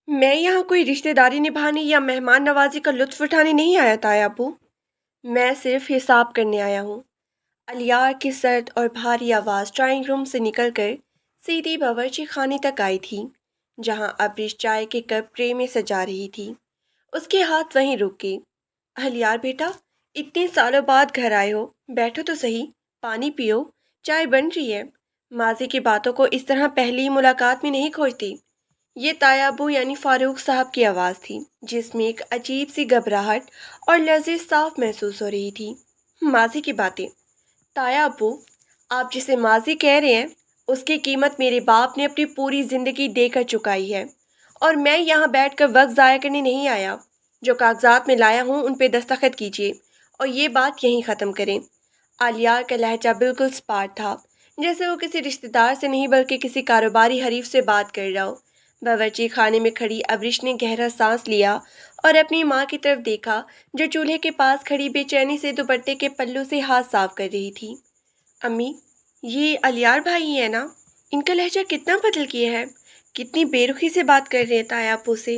मैं यहाँ कोई रिश्तेदारी निभाने या मेहमान नवाजी का लुत्फ उठाने नहीं आया था अबू। मैं सिर्फ हिसाब करने आया हूँ। अलियार की सर्द और भारी आवाज़ ड्राइंग रूम से निकलकर सीधी बावर्ची खाने तक आई थी, जहाँ अब्रिश चाय के कप ट्रे में सजा रही थी। उसके हाथ वहीं रुक गए। अलियार बेटा, इतने सालों बाद घर आए हो, बैठो तो सही, पानी पियो, चाय बन रही है। माजी की बातों को इस तरह पहली ही मुलाकात में नहीं खोजती। ये तायाबू यानी फारूक साहब की आवाज़ थी, जिसमें एक अजीब सी घबराहट और लर्जिश साफ महसूस हो रही थी। माजी की बातें। तायाबू, आप जिसे माजी कह रहे हैं, उसकी कीमत मेरे बाप ने अपनी पूरी ज़िंदगी देकर चुकाई है, और मैं यहाँ बैठकर वक्त ज़ाया करने नहीं आया। जो कागजात में लाया हूँ उन पे दस्तखत कीजिए और ये बात यहीं ख़त्म करें। आलियार का लहजा बिल्कुल स्पार्ट था, जैसे वो किसी रिश्तेदार से नहीं बल्कि किसी कारोबारी हरीफ से बात कर रहा हो। बावर्ची खाने में खड़ी अबरिश ने गहरा सांस लिया और अपनी माँ की तरफ देखा, जो चूल्हे के पास खड़ी बेचैनी से दुपट्टे के पल्लू से हाथ साफ कर रही थी। अम्मी, ये अलियार भाई है ना? इनका लहजा कितना बदल गया है, कितनी बेरुखी से बात कर रहे हैं तायापू से।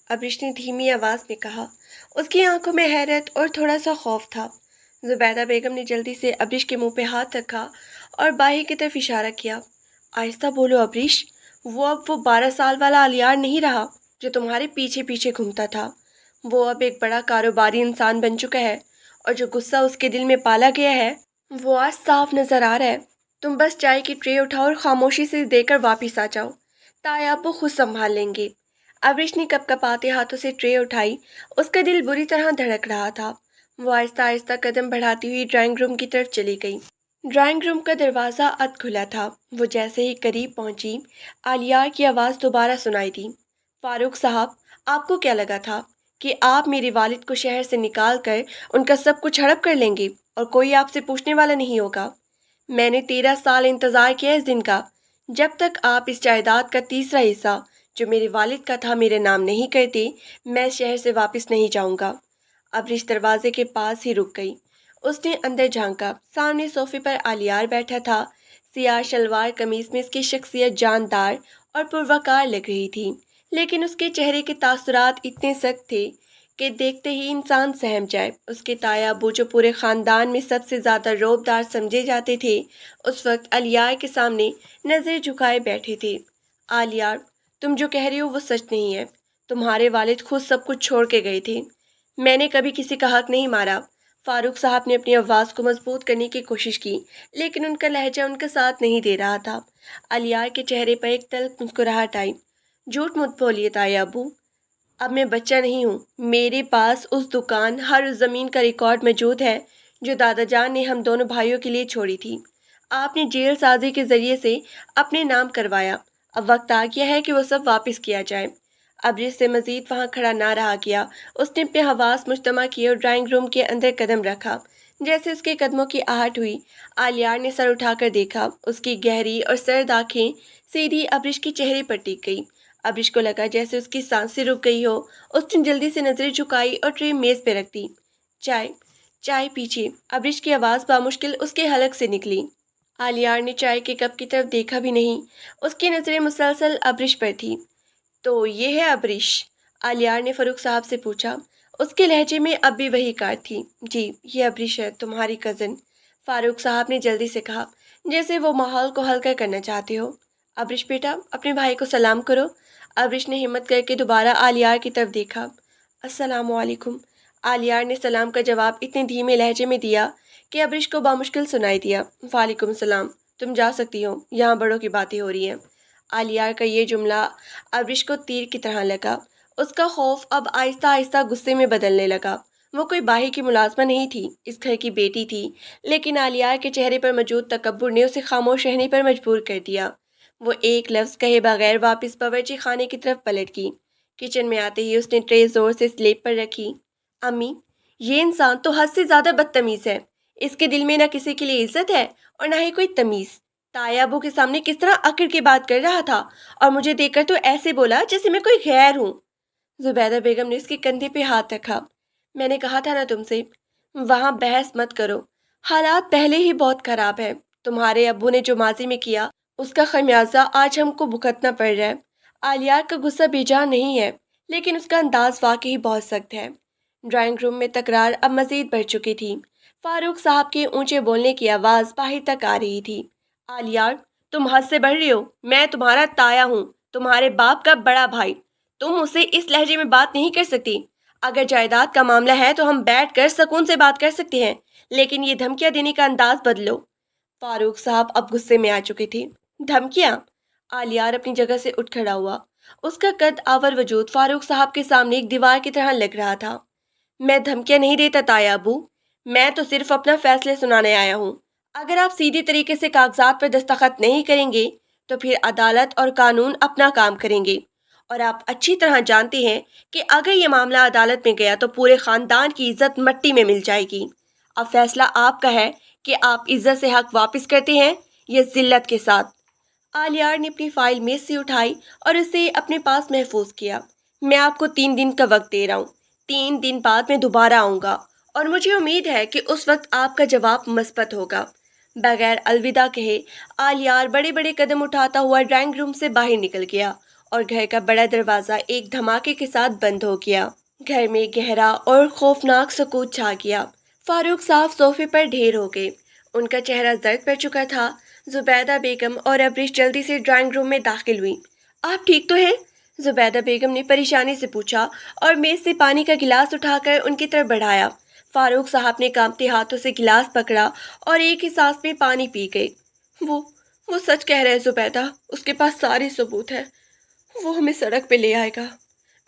अबरिश ने धीमी आवाज़ में कहा। उसकी आंखों में हैरत और थोड़ा सा खौफ था। जुबैदा बेगम ने जल्दी से अबरिश के मुंह पे हाथ रखा और बाही की तरफ इशारा किया। आहिस्ता बोलो अबरिश, वो अब वो 12 साल वाला अलियार नहीं रहा जो तुम्हारे पीछे पीछे घूमता था। वो अब एक बड़ा कारोबारी इंसान बन चुका है, और जो गुस्सा उसके दिल में पाला गया है वो आज साफ नजर आ रहा है। तुम बस चाय की ट्रे उठाओ और खामोशी से देकर वापिस आ जाओ, ताया वो खुद संभाल लेंगे। अबरिश ने कपकपाते हाथों से ट्रे उठाई। उसका दिल बुरी तरह धड़क रहा था। वो आहिस्ता आहिस्ता कदम बढ़ाती हुई ड्राइंग रूम की तरफ चली गई। ड्राइंग रूम का दरवाज़ा अध खुला था। वो जैसे ही करीब पहुंची, आलियार की आवाज़ दोबारा सुनाई दी। फारूक साहब, आपको क्या लगा था कि आप मेरे वालिद को शहर से निकाल कर उनका सब कुछ हड़प कर लेंगे और कोई आपसे पूछने वाला नहीं होगा? मैंने 13 साल इंतज़ार किया इस दिन का। जब तक आप इस जायदाद का तीसरा हिस्सा, जो मेरे वालिद का था, मेरे नाम नहीं करते, मैं शहर से वापस नहीं जाऊंगा। अबरिश दरवाजे के पास ही रुक गई। उसने अंदर झांका। सामने सोफे पर आलियार बैठा था। सियाह शलवार कमीज में उसकी शख्सियत जानदार और पुरवकार लग रही थी, लेकिन उसके चेहरे के तासुरात इतने सख्त थे कि देखते ही इंसान सहम जाए। उसके ताया अबू, जो पूरे खानदान में सबसे ज्यादा रौबदार समझे जाते थे, उस वक्त अलियार के सामने नजर झुकाए बैठे थे। आलियार, तुम जो कह रही हो वो सच नहीं है। तुम्हारे वालिद खुद सब कुछ छोड़ के गए थे। मैंने कभी किसी का हक नहीं मारा। फारूक साहब ने अपनी आवाज़ को मजबूत करने की कोशिश की, लेकिन उनका लहजा उनका साथ नहीं दे रहा था। अलियार के चेहरे पर एक तल्ख मुस्कुराहट आई। झूठ मत बोलिए ताया अबू, अब मैं बच्चा नहीं हूँ। मेरे पास उस दुकान, हर उस ज़मीन का रिकॉर्ड मौजूद है जो दादा जान ने हम दोनों भाइयों के लिए छोड़ी थी। आपने जेल साजी के ज़रिए से अपने नाम करवाया। अब वक्त आ गया है कि वो सब वापस किया जाए। अबरिश से मजीद वहाँ खड़ा ना रहा गया। उसने अपने हवास मुश्तमा किए और ड्राइंग रूम के अंदर कदम रखा। जैसे उसके कदमों की आहट हुई, आलियार ने सर उठाकर देखा। उसकी गहरी और सर्द आंखें सीधी अबरिश के चेहरे पर टिक गई। अबरिश को लगा जैसे उसकी सांसें रुक गई हो। उसने जल्दी से नजरें झुकाई और ट्रे मेज पे रख दी। चाय, चाय पीछे, अबरिश की आवाज़ बामुश्किल उसके हलक से निकली। आलियार ने चाय के कप की तरफ देखा भी नहीं। उसकी नज़रें मुसलसल अबरिश पर थी। तो ये है अबरिश? आलियार ने फरूक साहब से पूछा। उसके लहजे में अब भी वही कार थी। जी, ये अबरिश है, तुम्हारी कज़न। फारूक साहब ने जल्दी से कहा, जैसे वो माहौल को हल्का करना चाहते हो। अबरिश बेटा, अपने भाई को सलाम करो। अबरिश ने हिम्मत करके दोबारा आलियार की तरफ देखा। अस्सलामु अलैकुम। आलियार ने सलाम का जवाब इतने धीमे लहजे में दिया कि अबरिश को बामुश्किल सुनाई दिया। वालेकुम सलाम, तुम जा सकती हो, यहाँ बड़ों की बातें हो रही हैं। आलियार का ये जुमला अबरिश को तीर की तरह लगा। उसका खौफ अब आहिस्ता आहिस्ता गुस्से में बदलने लगा। वो कोई बाही की मुलाजमा नहीं थी, इस घर की बेटी थी, लेकिन आलियार के चेहरे पर मौजूद तकब्बुर ने उसे खामोश रहने पर मजबूर कर दिया। वो एक लफ्ज़ कहे बगैर वापस बावर्ची खाने की तरफ पलट गई। किचन में आते ही उसने ट्रे जोर से स्लेब पर रखी। अम्मी, ये इंसान तो हद से ज़्यादा बदतमीज़ है। इसके दिल में ना किसी के लिए इज्जत है और ना ही कोई तमीज़। ताया अबू के सामने किस तरह अकड़ के बात कर रहा था, और मुझे देखकर तो ऐसे बोला जैसे मैं कोई गैर हूँ। जुबैदा बेगम ने उसके कंधे पे हाथ रखा। मैंने कहा था ना तुमसे, वहाँ बहस मत करो। हालात पहले ही बहुत खराब है। तुम्हारे अब्बू ने जो माजी में किया, उसका खमियाजा आज हमको भुगतना पड़ रहा है। आलिया का गुस्सा बेजान नहीं है, लेकिन उसका अंदाज वाकई बहुत सख्त है। ड्राइंग रूम में तकरार अब मजीद बढ़ चुकी थी। फारूक साहब के ऊंचे बोलने की आवाज बाहर तक आ रही थी। आलिया, तुम हद से बढ़ रही हो। मैं तुम्हारा ताया हूँ, तुम्हारे बाप का बड़ा भाई। तुम मुझसे इस लहजे में बात नहीं कर सकती। अगर जायदाद का मामला है तो हम बैठ कर सुकून से बात कर सकते हैं, लेकिन ये धमकियां देने का अंदाज बदलो। फारूक साहब अब गुस्से में आ चुके थे। धमकियां? आलियार अपनी जगह से उठ खड़ा हुआ। उसका कद आवर वजूद फारूक साहब के सामने एक दीवार की तरह लग रहा था। मैं धमकियां नहीं देता ताया अबू, मैं तो सिर्फ अपना फैसले सुनाने आया हूँ। अगर आप सीधे तरीके से कागजात पर दस्तखत नहीं करेंगे तो फिर अदालत और कानून अपना काम करेंगे। और आप अच्छी तरह जानते हैं कि अगर ये मामला अदालत में गया तो पूरे खानदान की इज्जत मिट्टी में मिल जाएगी। अब फैसला आपका है कि आप इज्जत से हक वापस करते हैं या जिल्लत के साथ। आलियार ने अपनी फाइल मेज से उठाई और उसे अपने पास महफूज किया। मैं आपको 3 दिन का वक्त दे रहा हूँ। 3 दिन बाद मैं दोबारा आऊँगा और मुझे उम्मीद है कि उस वक्त आपका जवाब मस्बत होगा। बगैर अलविदा कहे आलियार बड़े बड़े कदम उठाता हुआ ड्राइंग रूम से बाहर निकल गया और घर का बड़ा दरवाज़ा एक धमाके के साथ बंद हो गया। घर में गहरा और खौफनाक सुकूत छा गया। फारूक साहब सोफे पर ढेर हो गए। उनका चेहरा जर्द पड़ चुका था। जुबैदा बेगम और अबरीश जल्दी से ड्राइंग रूम में दाखिल हुई। आप ठीक तो हैं? जुबैदा बेगम ने परेशानी से पूछा और मेज से पानी का गिलास उठाकर उनकी तरफ बढ़ाया। फारूक साहब ने कांपते हाथों से गिलास पकड़ा और एक ही सांस में पानी पी गए। वो वो सच कह रहे हैं जुबैदा, उसके पास सारे सबूत है। वो हमें सड़क पे ले आएगा।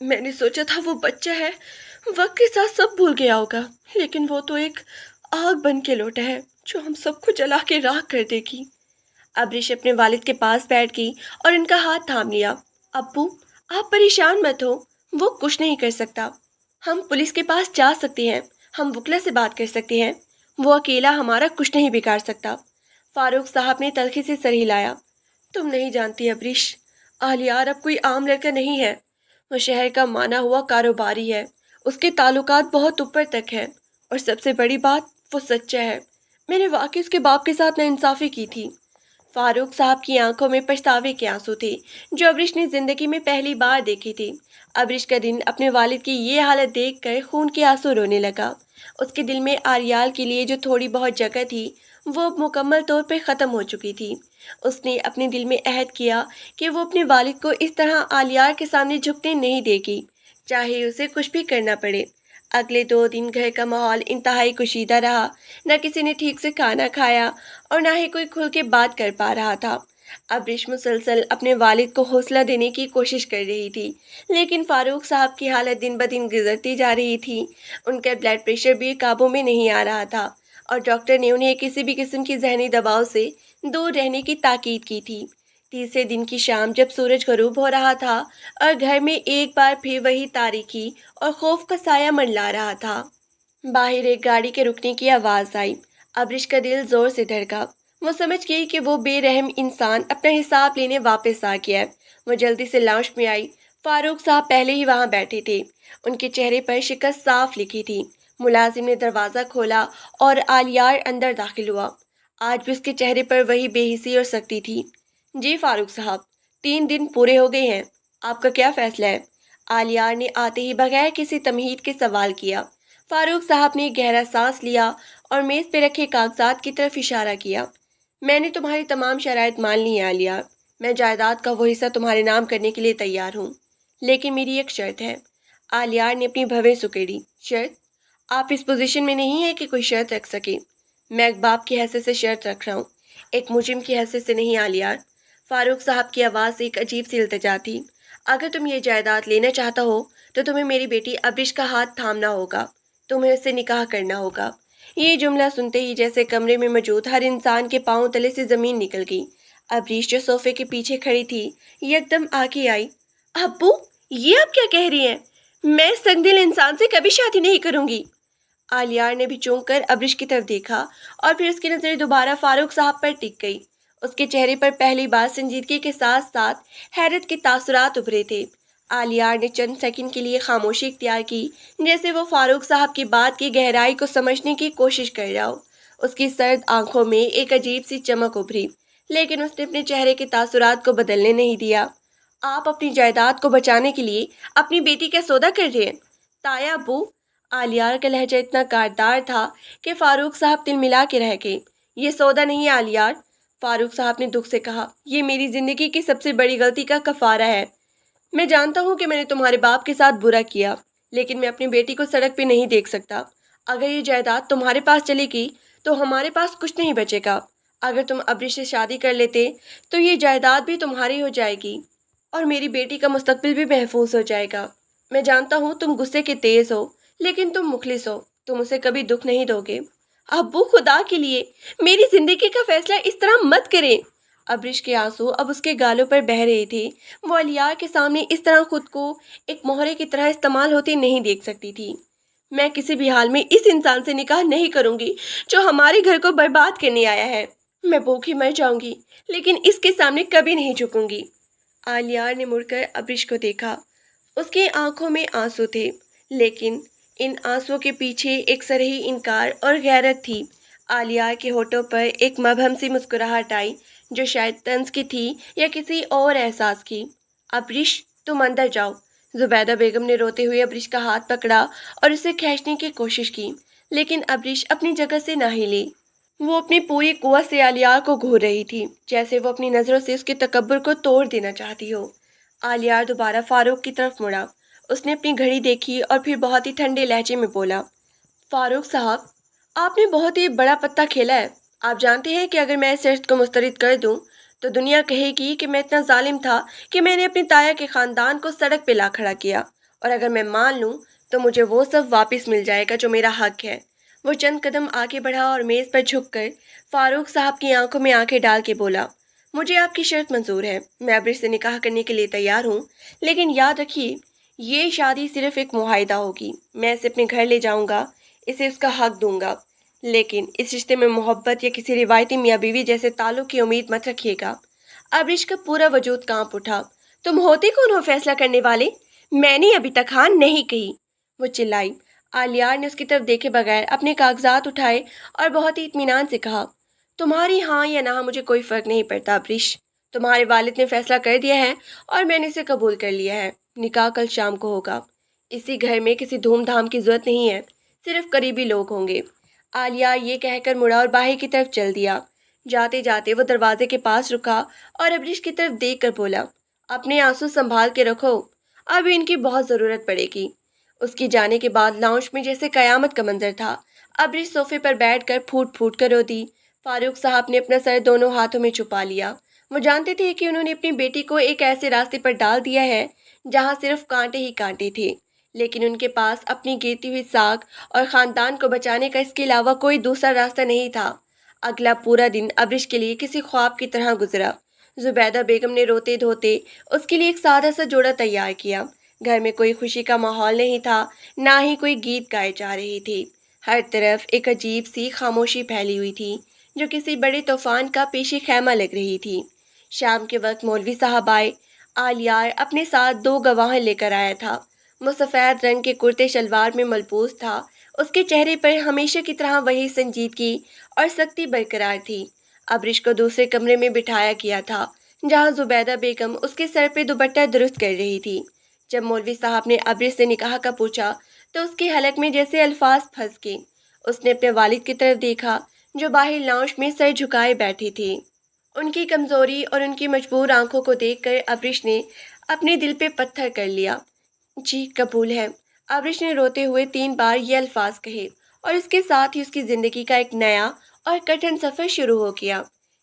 मैंने सोचा था वो बच्चा है, वक्त के साथ सब भूल गया होगा, लेकिन वो तो एक आग बन के लौटा है जो हम सबको जला के राख कर देगी। अबरीश अपने वालिद के पास बैठ गई और इनका हाथ थाम लिया। अब्बू, आप परेशान मत हो, वो कुछ नहीं कर सकता। हम पुलिस के पास जा सकते हैं, हम वकील से बात कर सकते हैं। वो अकेला हमारा कुछ नहीं बिगाड़ सकता। फारूक साहब ने तलखी से सर हिलाया। तुम नहीं जानती अबरीश, आलियार अब कोई आम लड़का नहीं है। वो शहर का माना हुआ कारोबारी है। उसके ताल्लुकात बहुत ऊपर तक है और सबसे बड़ी बात, वो सच्चा है। मैंने वाकई उसके बाप के साथ नाइंसाफ़ी की थी। फारूक साहब की आंखों में पछतावे के आंसू थे जो अबरीश ने जिंदगी में पहली बार देखी थी। अबरीश का दिल अपने वालिद की ये हालत देखकर खून के आंसू रोने लगा। उसके दिल में आरियाल के लिए जो थोड़ी बहुत जगह थी वो अब मुकम्मल तौर पर ख़त्म हो चुकी थी। उसने अपने दिल में अहद किया कि वो अपने वालिद को इस तरह आलियार के सामने झुकने नहीं देगी, चाहे उसे कुछ भी करना पड़े। अगले 2 दिन घर का माहौल इंतहाई कुशीदा रहा। न किसी ने ठीक से खाना खाया और ना ही कोई खुल के बात कर पा रहा था। अबरीश मुसलसल अपने वालिद को हौसला देने की कोशिश कर रही थी, लेकिन फारूक साहब की हालत दिन ब दिन गुजरती जा रही थी। उनका ब्लड प्रेशर भी काबू में नहीं आ रहा था और डॉक्टर ने उन्हें किसी भी किस्म की जहनी दबाव से दूर रहने की ताकीद की थी। तीसरे दिन की शाम जब सूरज गरूब हो रहा था और घर में एक बार फिर वही तारीकी और खौफ का साया मंडला रहा था, बाहर एक गाड़ी के रुकने की आवाज़ आई। अबरीश का दिल जोर से धड़का। वो समझ गई कि वो बेरहम इंसान अपना हिसाब लेने वापस आ गया है। वो जल्दी से लाउंज में आई। फारूक साहब पहले ही वहाँ बैठे थे। उनके चेहरे पर शिकस्त साफ लिखी थी। मुलाजिम ने दरवाज़ा खोला और आलियार अंदर दाखिल हुआ। आज भी उसके चेहरे पर वही बेहिसी और सख्ती थी। जी फारूक साहब, 3 दिन पूरे हो गए हैं, आपका क्या फ़ैसला है? आलियार ने आते ही बगैर किसी तमहीद के सवाल किया। फारूक साहब ने गहरा सांस लिया और मेज़ पे रखे कागजात की तरफ इशारा किया। मैंने तुम्हारी तमाम शराइत मान ली हैं आलिया। मैं जायदाद का वो हिस्सा तुम्हारे नाम करने के लिए तैयार हूँ, लेकिन मेरी एक शर्त है। आलियार ने अपनी भवें सुकेड़ी। शर्त? आप इस पोजीशन में नहीं है कि कोई शर्त रख सके। मैं एक बाप की हैसियत से शर्त रख रहा हूँ, एक मुजिम की हैसियत से नहीं आलियार। फारूक साहब की आवाज़ एक अजीब सी इल्तिजा थी। अगर तुम ये जायदाद लेना चाहता हो तो तुम्हें मेरी बेटी अबरीश का हाथ थामना होगा, तुम्हें उससे निकाह करना होगा। ये जुमला सुनते ही जैसे कमरे में मौजूद हर इंसान के पांव तले से ज़मीन निकल गई। अबरीश जो सोफे के पीछे खड़ी थी एकदम आगे आई। अब्बू, ये आप क्या कह रही हैं? मैं इस संगदिल इंसान से कभी शादी नहीं करूंगी। आलियार ने भी चौंक कर अबरीश की तरफ देखा और फिर उसकी नज़र दोबारा फारूक साहब पर टिक गई। उसके चेहरे पर पहली बार संजीदगी के साथ साथ हैरत के तासुरात उभरे थे। आलियार ने चंद सेकंड के लिए खामोशी इख्तियार की, जैसे वो फारूक साहब की बात की गहराई को समझने की कोशिश कर रहा हो। उसकी सर्द आंखों में एक अजीब सी चमक उभरी, लेकिन उसने अपने चेहरे के तासुरात को बदलने नहीं दिया। آپ اپنی جائیداد کو بچانے کے لیے اپنی بیٹی کا سودا کر رہے ہیں؟ تایا ابو، آلیار کا لہجہ اتنا کاٹدار تھا کہ فاروق صاحب تل ملا کے رہ گئے۔ یہ سودا نہیں ہے آلیار، فاروق صاحب نے دکھ سے کہا، یہ میری زندگی کی سب سے بڑی غلطی کا کفارہ ہے۔ میں جانتا ہوں کہ میں نے تمہارے باپ کے ساتھ برا کیا، لیکن میں اپنی بیٹی کو سڑک پہ نہیں دیکھ سکتا۔ اگر یہ جائیداد تمہارے پاس چلے گی تو ہمارے پاس کچھ نہیں بچے گا۔ اگر تم ابریش سے شادی کر لیتے تو یہ جائیداد بھی تمہاری ہو جائے گی اور میری بیٹی کا مستقبل بھی محفوظ ہو جائے گا۔ میں جانتا ہوں تم غصے کے تیز ہو، لیکن تم مخلص ہو، تم اسے کبھی دکھ نہیں دو گے۔ ابو، خدا کے لیے میری زندگی کا فیصلہ اس طرح مت کریں۔ ابریش کے آنسو اب اس کے گالوں پر بہہ رہے تھے۔ وہ الیار کے سامنے اس طرح خود کو ایک مہرے کی طرح استعمال ہوتے نہیں دیکھ سکتی تھی۔ میں کسی بھی حال میں اس انسان سے نکاح نہیں کروں گی جو ہمارے گھر کو برباد کرنے آیا ہے۔ میں بھوکھی مر جاؤں گی لیکن اس کے سامنے کبھی نہیں جھکوں گی۔ آلیار نے مڑ کر ابریش کو دیکھا۔ اس کی آنکھوں میں آنسو تھے، لیکن ان آنسوؤں کے پیچھے ایک صریح انکار اور غیرت تھی۔ آلیار کے ہونٹوں پر ایک مبہم سی مسکراہٹ آئی جو شاید طنز کی تھی یا کسی اور احساس کی۔ ابریش، تم اندر جاؤ۔ زبیدہ بیگم نے روتے ہوئے ابریش کا ہاتھ پکڑا اور اسے کھینچنے کی کوشش کی، لیکن ابریش اپنی جگہ سے نہ ہلی۔ وہ اپنی پوری قوت سے آلیار کو گھور رہی تھی، جیسے وہ اپنی نظروں سے اس کے تکبر کو توڑ دینا چاہتی ہو۔ آلیار دوبارہ فاروق کی طرف مڑا۔ اس نے اپنی گھڑی دیکھی اور پھر بہت ہی ٹھنڈے لہجے میں بولا، فاروق صاحب، آپ نے بہت ہی بڑا پتہ کھیلا ہے۔ آپ جانتے ہیں کہ اگر میں اس شرط کو مسترد کر دوں تو دنیا کہے گی کہ میں اتنا ظالم تھا کہ میں نے اپنی تایا کے خاندان کو سڑک پہ لا کھڑا کیا، اور اگر میں مان لوں تو مجھے وہ سب واپس مل جائے گا جو میرا حق ہے۔ وہ چند قدم آگے بڑھا اور میز پر جھک کر فاروق صاحب کی آنکھوں میں آنکھیں ڈال کے بولا، مجھے آپ کی شرط منظور ہے، میں ابریش سے نکاح کرنے کے لیے تیار ہوں، لیکن یاد رکھیے یہ شادی صرف ایک معاہدہ ہوگی۔ میں اسے اپنے گھر لے جاؤں گا، اسے اس کا حق دوں گا، لیکن اس رشتے میں محبت یا کسی روایتی میاں بیوی جیسے تعلق کی امید مت رکھیے گا۔ ابریش کا پورا وجود کانپ اٹھا۔ تم ہوتے کون ہو فیصلہ کرنے والے؟ میں نے ابھی تک ہاں نہیں کہی، وہ چلائی۔ آلیار نے اس کی طرف دیکھے بغیر اپنے کاغذات اٹھائے اور بہت ہی اطمینان سے کہا، تمہاری ہاں یا نہ مجھے کوئی فرق نہیں پڑتا ابریش۔ تمہارے والد نے فیصلہ کر دیا ہے اور میں نے اسے قبول کر لیا ہے۔ نکاح کل شام کو ہوگا۔ اسی گھر میں کسی دھوم دھام کی ضرورت نہیں ہے، صرف قریبی لوگ ہوں گے۔ آلیار یہ کہہ کر مڑا اور باہر کی طرف چل دیا۔ جاتے جاتے وہ دروازے کے پاس رکا اور ابریش کی طرف دیکھ کر بولا، اپنے آنسو سنبھال کے رکھو، اب ان کی بہت ضرورت پڑے گی۔ اس کی جانے کے بعد لاؤنج میں جیسے قیامت کا منظر تھا۔ ابریش صوفے پر بیٹھ کر پھوٹ پھوٹ کر رو دی۔ فاروق صاحب نے اپنا سر دونوں ہاتھوں میں چھپا لیا۔ وہ جانتے تھے کہ انہوں نے اپنی بیٹی کو ایک ایسے راستے پر ڈال دیا ہے جہاں صرف کانٹے ہی کانٹے تھے، لیکن ان کے پاس اپنی گرتی ہوئی ساکھ اور خاندان کو بچانے کا اس کے علاوہ کوئی دوسرا راستہ نہیں تھا۔ اگلا پورا دن ابریش کے لیے کسی خواب کی طرح گزرا۔ زبیدہ بیگم نے روتے دھوتے اس کے لیے ایک سادہ سا جوڑا تیار کیا۔ گھر میں کوئی خوشی کا ماحول نہیں تھا، نہ ہی کوئی گیت گائے جا رہے تھے۔ ہر طرف ایک عجیب سی خاموشی پھیلی ہوئی تھی جو کسی بڑے طوفان کا پیشی خیمہ لگ رہی تھی۔ شام کے وقت مولوی صاحب آئے۔ آلیار اپنے ساتھ 2 گواہ لے کر آیا تھا۔ وہ سفید رنگ کے کرتے شلوار میں ملبوس تھا۔ اس کے چہرے پر ہمیشہ کی طرح وہی سنجیدگی اور سختی برقرار تھی۔ ابریش کو دوسرے کمرے میں بٹھایا گیا تھا جہاں زبیدہ بیگم اس کے سر پہ دوپٹہ درست کر رہی تھی۔ جب مولوی صاحب نے ابریش سے نکاح کا پوچھا تو اس کے حلق میں جیسے الفاظ پھنس گئے۔ اس نے اپنے والد کی طرف دیکھا جو باہر لاؤنج میں سر جھکائے بیٹھے تھے۔ ان کی کمزوری اور ان کی مجبور آنکھوں کو دیکھ کر ابریش نے اپنے دل پہ پتھر کر لیا۔ جی قبول ہے، ابریش نے روتے ہوئے 3 بار یہ الفاظ کہے اور اس کے ساتھ ہی اس کی زندگی کا ایک نیا اور کٹھن سفر شروع ہو گیا۔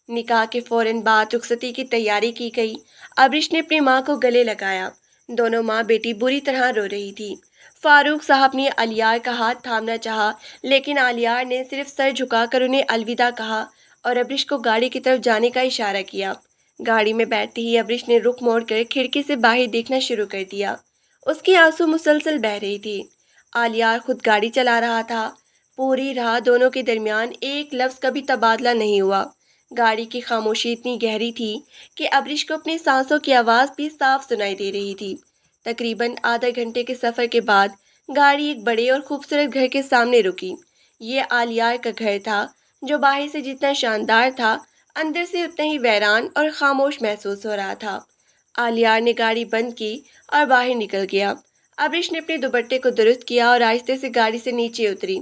نکاح کے فوراً بعد رخصتی کی تیاری کی گئی۔ ابریش نے اپنی ماں کو گلے لگایا۔ دونوں ماں بیٹی بری طرح رو رہی تھی۔ فاروق صاحب نے الیار کا ہاتھ تھامنا چاہا، لیکن آلیار نے صرف سر جھکا کر انہیں الوداع کہا اور ابریش کو گاڑی کی طرف جانے کا اشارہ کیا۔ گاڑی میں بیٹھتے ہی ابریش نے رخ موڑ کر کھڑکی سے باہر دیکھنا شروع کر دیا۔ اس کی آنسو مسلسل بہہ رہی تھی۔ آلیار خود گاڑی چلا رہا تھا۔ پوری راہ دونوں کے درمیان ایک لفظ کا بھی تبادلہ نہیں ہوا۔ گاڑی کی خاموشی اتنی گہری تھی کہ ابریش کو اپنی سانسوں کی آواز بھی صاف سنائی دے رہی تھی۔ تقریباً آدھا گھنٹے کے سفر کے بعد گاڑی ایک بڑے اور خوبصورت گھر کے سامنے رکی۔ یہ آلیار کا گھر تھا جو باہر سے جتنا شاندار تھا، اندر سے اتنا ہی ویران اور خاموش محسوس ہو رہا تھا۔ आलियार ने गाड़ी बंद की और बाहर निकल गया। अब्रिश ने अपने दुपट्टे को दुरुस्त किया और आहिस्ते से गाड़ी से नीचे उतरी।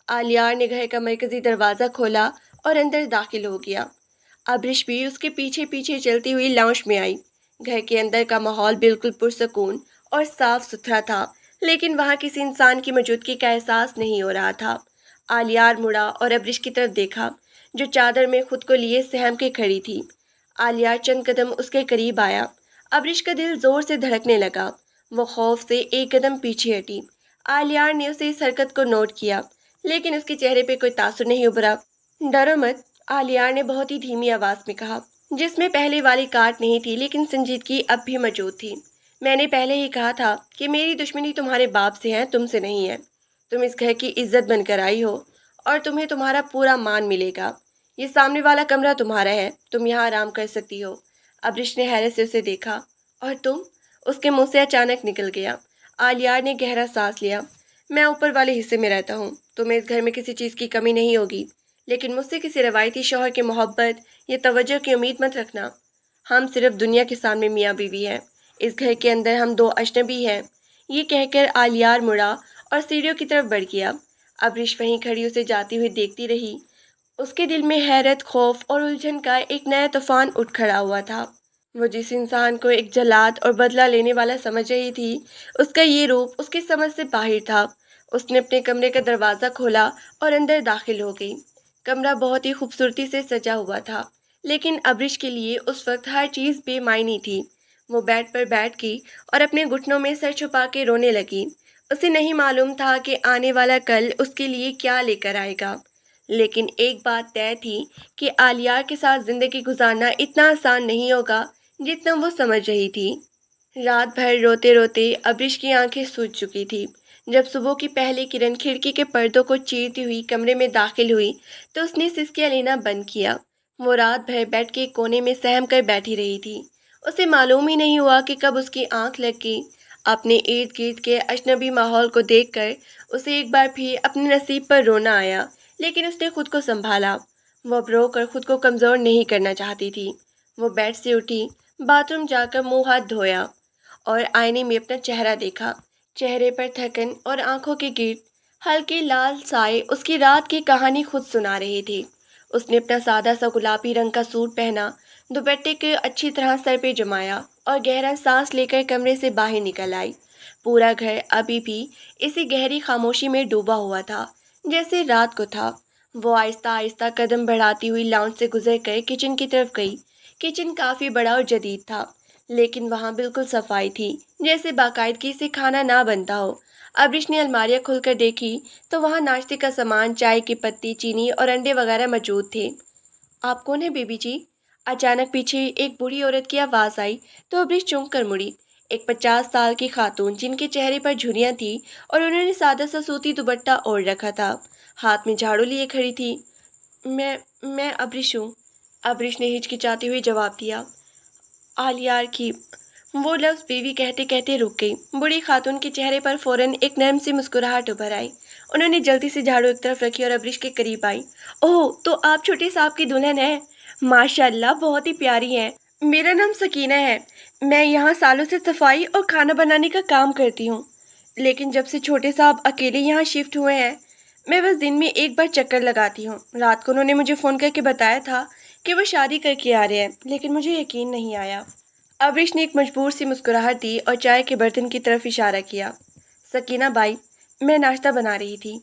आलियार ने घर का मरकजी दरवाज़ा खोला और अंदर दाखिल हो गया। अब्रिश भी उसके पीछे पीछे चलती हुई लाउंज में आई। घर के अंदर का माहौल बिल्कुल पुरसकून और साफ सुथरा था, लेकिन वहाँ किसी इंसान की मौजूदगी का एहसास नहीं हो रहा था। आलियार मुड़ा और अब्रिश की तरफ देखा, जो चादर में खुद को लिए सहम के खड़ी थी। आलियार चंद कदम उसके करीब आया। अब्रिश का दिल जोर से धड़कने लगा। वो खौफ से एक कदम पीछे हटी। आलियार ने उसे इस हरकत को नोट किया, लेकिन उसके चेहरे पे कोई तासुर नहीं उभरा। डरो मत, आलियार ने बहुत ही धीमी आवाज में कहा, जिसमें पहले वाली काट नहीं थी लेकिन संजीदगी अब भी मौजूद थी। मैंने पहले ही कहा था कि मेरी दुश्मनी तुम्हारे बाप से है, तुमसे नहीं है। तुम इस घर की इज्जत बनकर आई हो और तुम्हें तुम्हारा पूरा मान मिलेगा। ये सामने वाला कमरा तुम्हारा है, तुम यहाँ आराम कर सकती हो। अब्रिश ने हैरत से उसे देखा। और तुम? उसके मुंह से अचानक निकल गया। आलियार ने गहरा सांस लिया। मैं ऊपर वाले हिस्से में रहता हूँ, तुम्हें इस घर में किसी चीज़ की कमी नहीं होगी, लेकिन मुझसे किसी रवायती शौहर की मोहब्बत या तवज्जो की उम्मीद मत रखना। हम सिर्फ दुनिया के सामने मियाँ बीवी हैं, इस घर के अंदर हम दो अजनबी हैं। ये कहकर आलियार मुड़ा और सीढ़ियों की तरफ बढ़ गया। अब्रिश वहीं खड़ी उसे जाती हुई देखती रही। उसके दिल में हैरत, खौफ और उलझन का एक नया तूफान उठ खड़ा हुआ था। वो जिस इंसान को एक जल्लाद और बदला लेने वाला समझ रही थी, उसका ये रूप उसकी समझ से बाहर था। उसने अपने कमरे का दरवाज़ा खोला और अंदर दाखिल हो गई। कमरा बहुत ही खूबसूरती से सजा हुआ था, लेकिन अब्रिश के लिए उस वक्त हर चीज़ बेमायनी थी। वो बेड पर बैठ गई और अपने घुटनों में सर छुपा के रोने लगी। उसे नहीं मालूम था कि आने वाला कल उसके लिए क्या लेकर आएगा, लेकिन एक बात तय थी कि आलियार के साथ जिंदगी गुजारना इतना आसान नहीं होगा जितना वो समझ रही थी। रात भर रोते रोते अब्रिश की आंखें सूज चुकी थी। जब सुबह की पहली किरण खिड़की के पर्दों को चीरती हुई कमरे में दाखिल हुई तो उसने सिसकियां लेना बंद किया। वो रात भर बेड के कोने में सहम कर बैठी रही थी। उसे मालूम ही नहीं हुआ कि कब उसकी आंख लग गई। अपने इर्द गिर्द के अजनबी माहौल को देखकर उसे एक बार फिर अपने नसीब पर रोना आया, लेकिन उसने खुद को संभाला। वो अब रो कर खुद को कमज़ोर नहीं करना चाहती थी। वो बेड से उठी, बाथरूम जाकर मुंह हाथ धोया और आईने में अपना चेहरा देखा। चेहरे पर थकन और आंखों के गिर्द हल्के लाल साए उसकी रात की कहानी खुद सुना रहे थे। उसने अपना सादा सा गुलाबी रंग का सूट पहना, दुपट्टे को अच्छी तरह सर पे जमाया और गहरा सांस लेकर कमरे से बाहर निकल आई। पूरा घर अभी भी इसी गहरी खामोशी में डूबा हुआ था, जैसे रात को था। वो आहिस्ता आहिस्ता कदम बढ़ाती हुई लाउंज से गुजर कर किचन की तरफ गई। किचन काफ़ी बड़ा और जदीद था, लेकिन वहाँ बिल्कुल सफाई थी, जैसे बाकायदगी से खाना ना बनता हो। अब्रिश ने अलमारियाँ खोलकर देखी तो वहाँ नाश्ते का सामान, चाय की पत्ती, चीनी और अंडे वगैरह मौजूद थे। आप कौन है बेबी जी? अचानक पीछे एक बूढ़ी औरत की आवाज़ आई तो अब्रिश चौंक कर मुड़ी। एक 50 साल की खातून, जिनके चेहरे पर झुर्रियाँ थी और उन्होंने सादा सा सूती दुपट्टा ओढ़ रखा था, हाथ में झाड़ू लिए खड़ी थी। मैं अब्रिश हूँ। अब्रिश ने हिचकिचाते हुए जवाब दिया। आलियार की वो लफ्ज़ बीवी कहते कहते रुक गई। बूढ़ी खातून के चेहरे पर फौरन एक नरम सी मुस्कुराहट उभर आई। उन्होंने जल्दी से झाड़ू एक तरफ रखी और अब्रिश के करीब आई। ओह, तो आप छोटे साहब की दुल्हन हैं। माशाल्लाह, बहुत ही प्यारी हैं। मेरा नाम सकीना है। मैं यहाँ सालों से सफाई और खाना बनाने का काम करती हूँ, लेकिन जब से छोटे साहब अकेले यहाँ शिफ्ट हुए हैं, मैं बस दिन में एक बार चक्कर लगाती हूँ। रात को उन्होंने मुझे फ़ोन करके बताया था कि वो शादी करके आ रहे हैं, लेकिन मुझे यकीन नहीं आया। अब्रिश ने एक मजबूर सी मुस्कुराहट दी और चाय के बर्तन की तरफ इशारा किया। सकीना बाई, मैं नाश्ता बना रही थी।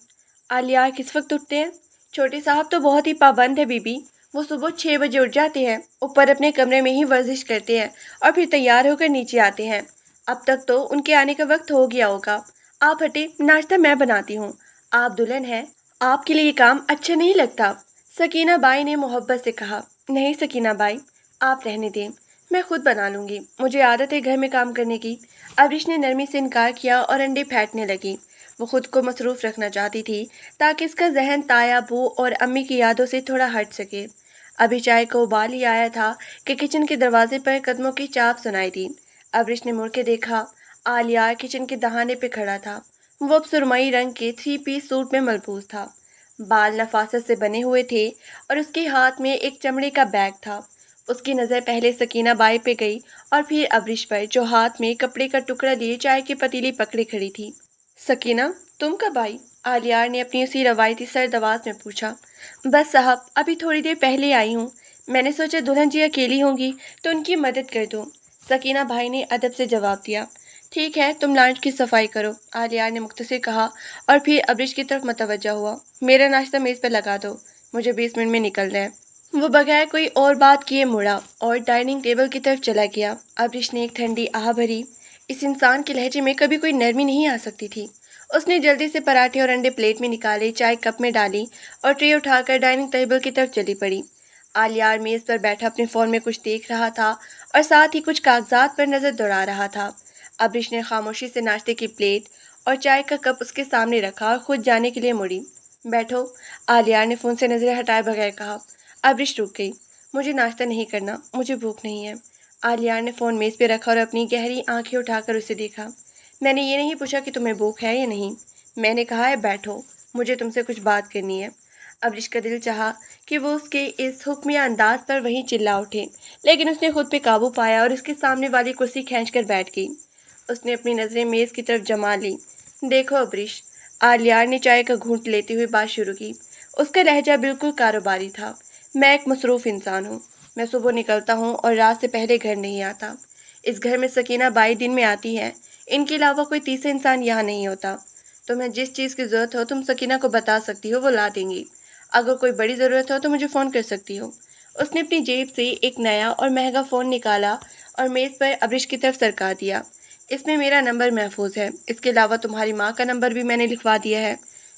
आलियार किस वक्त उठते हैं? छोटे साहब तो बहुत ही पाबंद है बीबी। वो सुबह 6 बजे उठ जाते हैं, ऊपर अपने कमरे में ही वर्जिश करते हैं और फिर तैयार होकर नीचे आते हैं। अब तक तो उनके आने का वक्त हो गया होगा। आप हटे, नाश्ता मैं बनाती हूँ। आप दुल्हन हैं, आपके लिए ये काम अच्छा नहीं लगता। सकीना बाई ने मोहब्बत से कहा। नहीं सकीना बाई, आप रहने दें, मैं खुद बना लूँगी, मुझे आदत है घर में काम करने की। अब्रिश ने नरमी से इनकार किया और अंडे फेंटने लगी। वो खुद को मसरूफ़ रखना चाहती थी ताकि इसका जहन ताया, बू और अम्मी की यादों से थोड़ा हट सके। अभी चाय को उबाल ही आया था कि किचन के दरवाजे पर कदमों की चाप सुनाई दी। अब्रिश ने मुड़ के देखा। आलियार किचन के दहाने पे खड़ा था। वो अब सुरमई रंग के 3 पीस सूट में मलबूस था। बाल नफासत से बने हुए थे और उसके हाथ में एक चमड़े का बैग था। اس کی نظر پہلے سکینہ بائی پہ گئی اور پھر ابرش پر، جو ہاتھ میں کپڑے کا ٹکڑا لیے چائے کی پتیلی پکڑے کھڑی تھی۔ سکینہ، تم کب آئی؟ آلیار نے اپنی اسی روایتی سرد آواز میں پوچھا۔ بس صاحب، ابھی تھوڑی دیر پہلے آئی ہوں۔ میں نے سوچا دلہن جی اکیلی ہوں گی تو ان کی مدد کر دوں۔ سکینہ بھائی نے ادب سے جواب دیا۔ ٹھیک ہے، تم لانچ کی صفائی کرو، آلیار نے مختصر کہا اور پھر ابرش کی طرف متوجہ ہوا۔ میرا ناشتہ میز پر لگا دو، مجھے 20 منٹ میں نکلنا ہے۔ وہ بغیر کوئی اور بات کیے مڑا اور ڈائننگ ٹیبل کی طرف چلا گیا۔ ابرش نے ایک ٹھنڈی آہ بھری۔ اس انسان کے لہجے میں کبھی کوئی نرمی نہیں آ سکتی تھی۔ اس نے جلدی سے پراٹھے اور انڈے پلیٹ میں نکالے، چائے کپ میں ڈالی اور ٹرے اٹھا کر ڈائننگ ٹیبل کی طرف چلی پڑی۔ آلیار میز پر بیٹھا اپنے فون میں کچھ دیکھ رہا تھا اور ساتھ ہی کچھ کاغذات پر نظر دوڑا رہا تھا۔ ابرش نے خاموشی سے ناشتے کی پلیٹ اور چائے کا کپ اس کے سامنے رکھا اور خود جانے کے لیے مڑی۔ بیٹھو، آلیار نے فون سے نظریں ہٹائے بغیر کہا۔ ابرش رک گئی۔ مجھے ناشتہ نہیں کرنا، مجھے بھوک نہیں ہے۔ آلیار نے فون میز پہ رکھا اور اپنی گہری آنکھیں اٹھا کر اسے دیکھا۔ میں نے یہ نہیں پوچھا کہ تمہیں بھوک ہے یا نہیں، میں نے کہا ہے بیٹھو، مجھے تم سے کچھ بات کرنی ہے۔ ابرش کا دل چاہا کہ وہ اس کے اس حکمیہ انداز پر وہیں چلا اٹھے، لیکن اس نے خود پہ قابو پایا اور اس کے سامنے والی کرسی کھینچ کر بیٹھ گئی۔ اس نے اپنی نظریں میز کی طرف جما لی۔ دیکھو ابرش، آلیار نے چائے کا گھونٹ لیتے ہوئے بات شروع کی۔ اس کا لہجہ بالکل کاروباری تھا۔ میں ایک مصروف انسان ہوں۔ میں صبح نکلتا ہوں اور رات سے پہلے گھر نہیں آتا۔ اس گھر میں سکینہ بائی دن میں آتی ہے، ان کے علاوہ کوئی تیسرا انسان یہاں نہیں ہوتا۔ تمہیں جس چیز کی ضرورت ہو تم سکینہ کو بتا سکتی ہو، وہ لا دیں گی۔ اگر کوئی بڑی ضرورت ہو تو مجھے فون کر سکتی ہو۔ اس نے اپنی جیب سے ایک نیا اور مہنگا فون نکالا اور میز پر ابرش کی طرف سرکا دیا۔ اس میں میرا نمبر محفوظ ہے، اس کے علاوہ تمہاری ماں کا نمبر بھی میں نے لکھوا دیا ہے،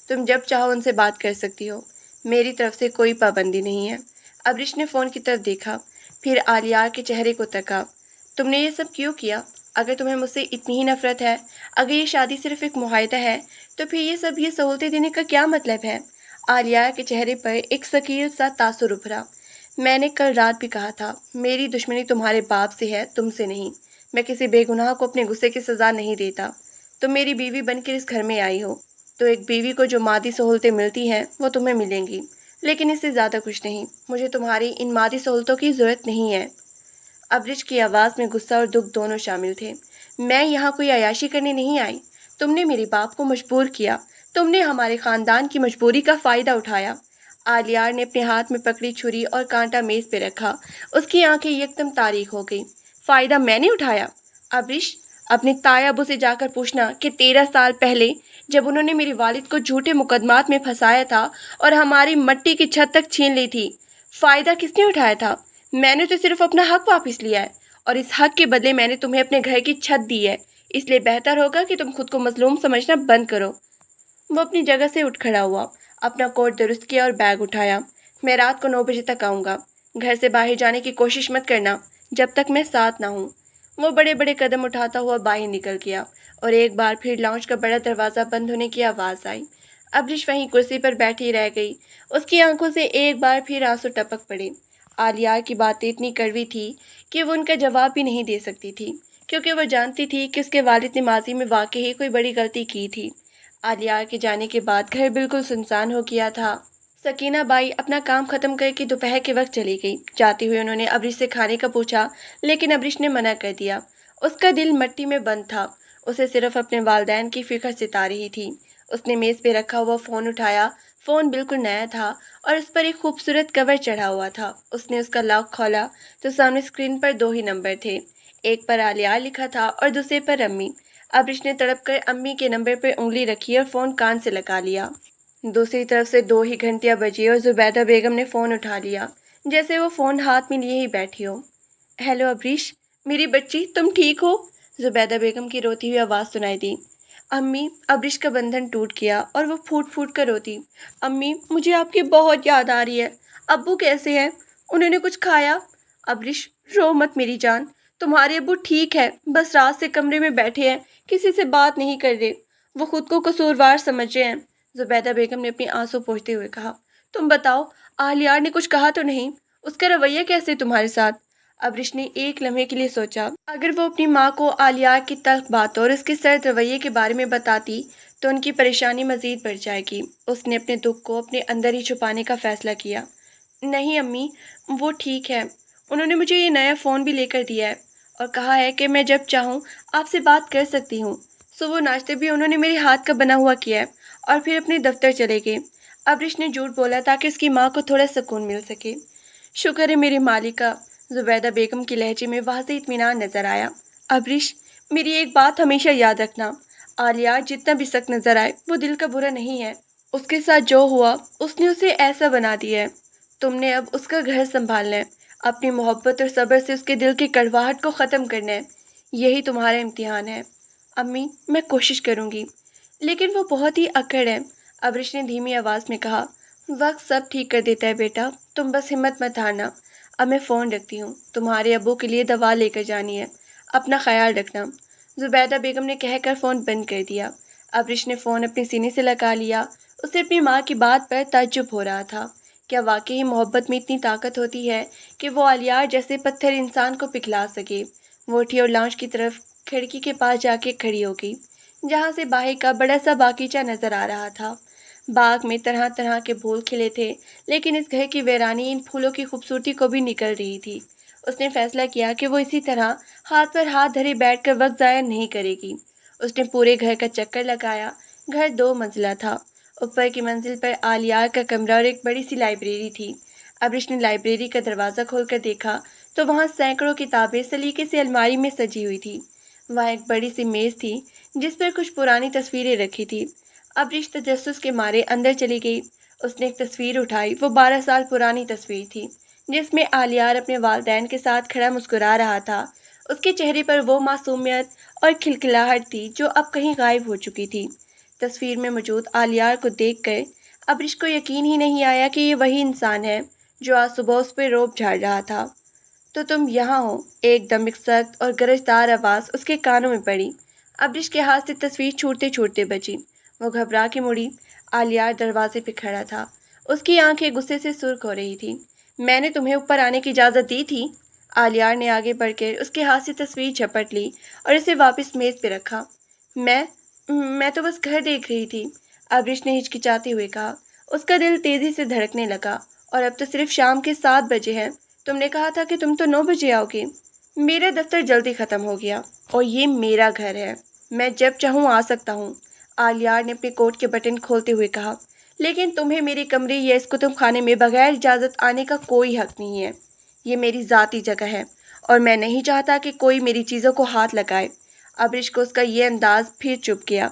تم جب چاہو ان سے بات کر سکتی ہو، میری طرف سے کوئی پابندی نہیں ہے۔ ابرش نے فون کی طرف دیکھا، پھر آلیار کے چہرے کو تکا۔ تم نے یہ سب کیوں کیا؟ اگر تمہیں مجھ سے اتنی ہی نفرت ہے، اگر یہ شادی صرف ایک معاہدہ ہے، تو پھر یہ سہولتیں دینے کا کیا مطلب ہے؟ آلیار کے چہرے پر ایک ثقیل سا تاثر ابھرا۔ میں نے کل رات بھی کہا تھا، میری دشمنی تمہارے باپ سے ہے، تم سے نہیں۔ میں کسی بے گناہ کو اپنے غصے کی سزا نہیں دیتا۔ تم میری بیوی بن کر اس گھر میں آئی ہو، تو ایک بیوی کو جو مادی سہولتیں ملتی ہیں وہ تمہیں ملیں گی، لیکن اس سے زیادہ کچھ نہیں۔ مجھے تمہاری ان مادی سہولتوں کی ضرورت نہیں ہے۔ ابرش کی آواز میں غصہ اور دکھ دونوں شامل تھے۔ میں یہاں کوئی عیاشی کرنے نہیں آئی۔ تم نے میرے باپ کو مجبور کیا، تم نے ہمارے خاندان کی مجبوری کا فائدہ اٹھایا۔ آلیار نے اپنے ہاتھ میں پکڑی چھری اور کانٹا میز پہ رکھا۔ اس کی آنکھیں یکدم تاریک ہو گئی۔ فائدہ میں نے اٹھایا؟ ابرش، اپنے تایا ابو سے جا کر پوچھنا کہ 13 سال پہلے جب انہوں نے میرے والد کو جھوٹے مقدمات میں پھنسایا تھا اور ہماری مٹی کی چھت تک چھین لی تھی، فائدہ کس نے اٹھایا تھا؟ میں نے تو صرف اپنا حق واپس لیا ہے، اور اس حق کے بدلے میں نے تمہیں اپنے گھر کی چھت دی ہے، اس لیے بہتر ہوگا کہ تم خود کو مظلوم سمجھنا بند کرو۔ وہ اپنی جگہ سے اٹھ کھڑا ہوا، اپنا کوٹ درست کیا اور بیگ اٹھایا۔ میں رات کو 9 بجے تک آؤں گا، گھر سے باہر جانے کی کوشش مت کرنا جب تک میں ساتھ نہ ہوں۔ وہ بڑے بڑے قدم اٹھاتا ہوا باہر نکل گیا اور ایک بار پھر لاؤنج کا بڑا دروازہ بند ہونے کی آواز آئی۔ ابرش وہیں کرسی پر بیٹھی رہ گئی، اس کی آنکھوں سے ایک بار پھر آنسو ٹپک پڑے۔ آلیار کی باتیں اتنی کڑوی تھی کہ وہ ان کا جواب بھی نہیں دے سکتی تھی، کیونکہ وہ جانتی تھی کہ اس کے والد نے ماضی میں واقعی کوئی بڑی غلطی کی تھی۔ آلیار کے جانے کے بعد گھر بالکل سنسان ہو گیا تھا۔ سکینہ بائی اپنا کام ختم کر کے دوپہر کے وقت چلی گئی۔ جاتے ہوئے انہوں نے ابرش سے کھانے کا پوچھا، لیکن ابرش نے منع کر دیا۔ اس کا دل مٹی میں بند تھا، اسے صرف اپنے والدین کی فکر ستا رہی تھی۔ اس نے میز پہ رکھا ہوا فون اٹھایا۔ فون بالکل نیا تھا اور اس پر ایک خوبصورت کور چڑھا ہوا تھا۔ اس نے اس کا لاک کھولا تو سامنے اسکرین پر 2 ہی نمبر تھے، ایک پر آلیار لکھا تھا اور دوسرے پر امی۔ ابرش نے تڑپ کر امی کے نمبر پر انگلی رکھی اور فون کان سے لگا لیا۔ دوسری طرف سے 2 ہی گھنٹیاں بجی اور زبیدہ بیگم نے فون اٹھا لیا، جیسے وہ فون ہاتھ میں لیے ہی بیٹھی ہو۔ ہیلو ابرش، میری بچی، تم ٹھیک ہو؟ زبیدہ بیگم کی روتی ہوئی آواز سنائی دی۔ امی، ابرش کا بندھن ٹوٹ گیا اور وہ پھوٹ پھوٹ کر روتی۔ امی، مجھے آپ کی بہت یاد آ رہی ہے۔ ابو کیسے ہیں؟ انہوں نے کچھ کھایا؟ ابرش، رو مت میری جان، تمہارے ابو ٹھیک ہے، بس رات سے کمرے میں بیٹھے ہیں، کسی سے بات نہیں کر رہے، وہ خود کو قصوروار سمجھ رہے ہیں۔ زبیدہ بیگم نے اپنی آنسو پوچھتے ہوئے کہا۔ تم بتاؤ، آلیار نے کچھ کہا تو نہیں؟ اس کا رویہ کیسے تمہارے ساتھ؟ ابرش نے ایک لمحے کے لیے سوچا، اگر وہ اپنی ماں کو آلیار کی تلخ باتوں اور اس کے سرد رویے کے بارے میں بتاتی تو ان کی پریشانی مزید بڑھ جائے گی۔ اس نے اپنے دکھ کو اپنے اندر ہی چھپانے کا فیصلہ کیا۔ نہیں امی، وہ ٹھیک ہے، انہوں نے مجھے یہ نیا فون بھی لے کر دیا ہے اور کہا ہے کہ میں جب چاہوں آپ سے بات کر سکتی ہوں۔ صبح ناشتے بھی انہوں نے میرے ہاتھ کا بنا ہوا کیا ہے اور پھر اپنے دفتر چلے گئے۔ ابرش نے جھوٹ بولا تاکہ اس کی ماں کو تھوڑا سکون مل سکے۔ شکر ہے میری مالکہ، زبیدہ بیگم کے لہجے میں واضح اطمینان نظر آیا۔ ابرش، میری ایک بات ہمیشہ یاد رکھنا، عالیہ جتنا بھی سخت نظر آئے وہ دل کا برا نہیں ہے۔ اس کے ساتھ جو ہوا اس نے اسے ایسا بنا دیا ہے۔ تم نے اب اس کا گھر سنبھالنا ہے، اپنی محبت اور صبر سے اس کے دل کی کڑواہٹ کو ختم کرنا ہے۔ یہی تمہارا امتحان ہے۔ امی، میں کوشش کروں گی، لیکن وہ بہت ہی اکڑ ہے، ابرش نے دھیمی آواز میں کہا۔ وقت سب ٹھیک کر دیتا ہے بیٹا، تم بس ہمت مت ہارنا۔ اب میں فون رکھتی ہوں، تمہارے ابو کے لیے دوا لے کر جانی ہے، اپنا خیال رکھنا۔ زبیدہ بیگم نے کہہ کر فون بند کر دیا۔ ابرش نے فون اپنے سینے سے لگا لیا۔ اسے اپنی ماں کی بات پر تعجب ہو رہا تھا۔ کیا واقعی محبت میں اتنی طاقت ہوتی ہے کہ وہ علیار جیسے پتھر انسان کو پگھلا سکے؟ وہ اٹھی اور لاؤنج کی طرف کھڑکی کے پاس جا کے کھڑی ہو گئی، جہاں سے باہر کا بڑا سا باغیچہ نظر آ رہا تھا۔ باغ میں طرح طرح کے پھول کھلے تھے، لیکن اس گھر کی ویرانی ان پھولوں کی خوبصورتی کو بھی نکل رہی تھی۔ اس نے فیصلہ کیا کہ وہ اسی طرح ہاتھ پر ہاتھ دھرے بیٹھ کر وقت ضائع نہیں کرے گی۔ اس نے پورے گھر کا چکر لگایا۔ گھر 2 منزلہ تھا۔ اوپر کی منزل پر آلیار کا کمرہ اور ایک بڑی سی لائبریری تھی۔ ابرش نے لائبریری کا دروازہ کھول کر دیکھا تو وہاں سینکڑوں کتابیں سلیقے سے الماری میں سجی ہوئی تھی۔ وہاں ایک بڑی سی میز تھی جس پر کچھ پرانی تصویریں رکھی تھی۔ ابرش تجسس کے مارے اندر چلی گئی۔ اس نے ایک تصویر اٹھائی۔ وہ 12 سال پرانی تصویر تھی جس میں آلیار اپنے والدین کے ساتھ کھڑا مسکرا رہا تھا۔ اس کے چہرے پر وہ معصومیت اور کھلکھلاہٹ تھی جو اب کہیں غائب ہو چکی تھی۔ تصویر میں موجود آلیار کو دیکھ کر ابرش کو یقین ہی نہیں آیا کہ یہ وہی انسان ہے جو آج صبح اس پہ روب جھاڑ رہا تھا۔ تو تم یہاں ہو؟ ایک دم ایک سخت اور گرجدار آواز اس کے کانوں میں پڑی۔ ابرش کے ہاتھ سے تصویر چھوٹتے چھوٹتے بچی۔ وہ گھبرا کے مڑی۔ آلیار دروازے پہ کھڑا تھا۔ اس کی آنکھیں غصے سے سرخ ہو رہی تھی۔ میں نے تمہیں اوپر آنے کی اجازت دی تھی؟ آلیار نے آگے بڑھ کر اس کے ہاتھ سے تصویر جھپٹ لی اور اسے واپس میز پہ رکھا۔ میں تو بس گھر دیکھ رہی تھی، ابرش نے ہچکچاتے ہوئے کہا۔ اس کا دل تیزی سے دھڑکنے لگا۔ اور اب تو صرف شام کے 7 بجے ہیں۔ تم نے کہا تھا کہ تم تو 9 بجے آؤ گے۔ میرا دفتر جلدی ختم ہو گیا اور یہ میرا گھر ہے، میں جب چاہوں آ سکتا ہوں، آلیار نے اپنے کوٹ کے بٹن کھولتے ہوئے کہا۔ لیکن تمہیں میرے کمرے یا اس کتب خانے میں بغیر اجازت آنے کا کوئی حق نہیں ہے۔ یہ میری ذاتی جگہ ہے اور میں نہیں چاہتا کہ کوئی میری چیزوں کو ہاتھ لگائے۔ ابرش کو اس کا یہ انداز پھر چپ گیا۔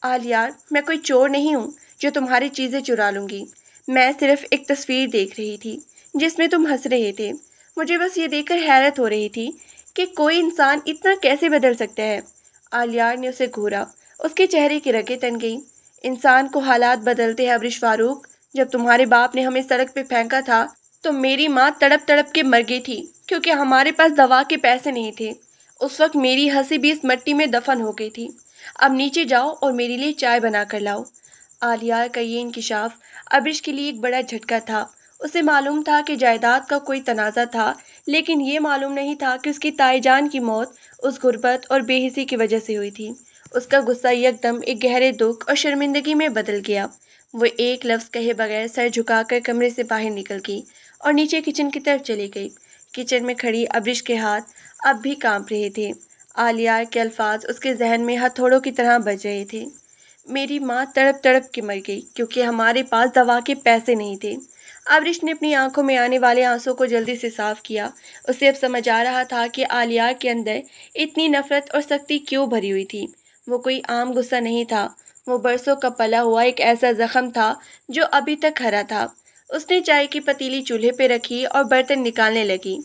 آلیار، میں کوئی چور نہیں ہوں جو تمہاری چیزیں چرا لوں گی۔ میں صرف ایک تصویر دیکھ رہی تھی جس میں تم ہنس رہے تھے۔ مجھے بس یہ دیکھ کر حیرت ہو رہی تھی کہ کوئی انسان اتنا کیسے بدل سکتا ہے۔ آلیار نے اسے گھورا۔ اس کے چہرے کی رگیں تن گئیں۔ انسان کو حالات بدلتے ہیں ابرش فاروق۔ جب تمہارے باپ نے ہمیں سڑک پہ پھینکا تھا تو میری ماں تڑپ تڑپ کے مر گئی تھی کیونکہ ہمارے پاس دوا کے پیسے نہیں تھے۔ اس وقت میری ہنسی بھی اس مٹی میں دفن ہو گئی تھی۔ اب نیچے جاؤ اور میرے لیے چائے بنا کر لاؤ۔ آلیار کا یہ انکشاف ابرش کے لیے ایک بڑا جھٹکا تھا۔ اسے معلوم تھا کہ جائیداد کا کوئی تنازع تھا، لیکن یہ معلوم نہیں تھا کہ اس کی تائی جان کی موت اس غربت اور بے حسی کی وجہ سے ہوئی تھی۔ اس کا غصہ یکدم ایک گہرے دکھ اور شرمندگی میں بدل گیا۔ وہ ایک لفظ کہے بغیر سر جھکا کر کمرے سے باہر نکل گئی اور نیچے کچن کی طرف چلی گئی۔ کچن میں کھڑی ابرش کے ہاتھ اب بھی کانپ رہے تھے۔ آلیار کے الفاظ اس کے ذہن میں ہتھوڑوں کی طرح بج رہے تھے۔ میری ماں تڑپ تڑپ کے مر گئی کیونکہ ہمارے پاس دوا کے پیسے نہیں تھے۔ ابرش نے اپنی آنکھوں میں آنے والے آنسوں کو جلدی سے صاف کیا۔ اسے اب سمجھ آ رہا تھا کہ آلیار کے اندر اتنی نفرت اور سختی کیوں بھری ہوئی تھی۔ وہ کوئی عام غصہ نہیں تھا، وہ برسوں کا پلا ہوا ایک ایسا زخم تھا جو ابھی تک ہرا تھا۔ اس نے چائے کی پتیلی چولہے پہ رکھی اور برتن نکالنے لگی۔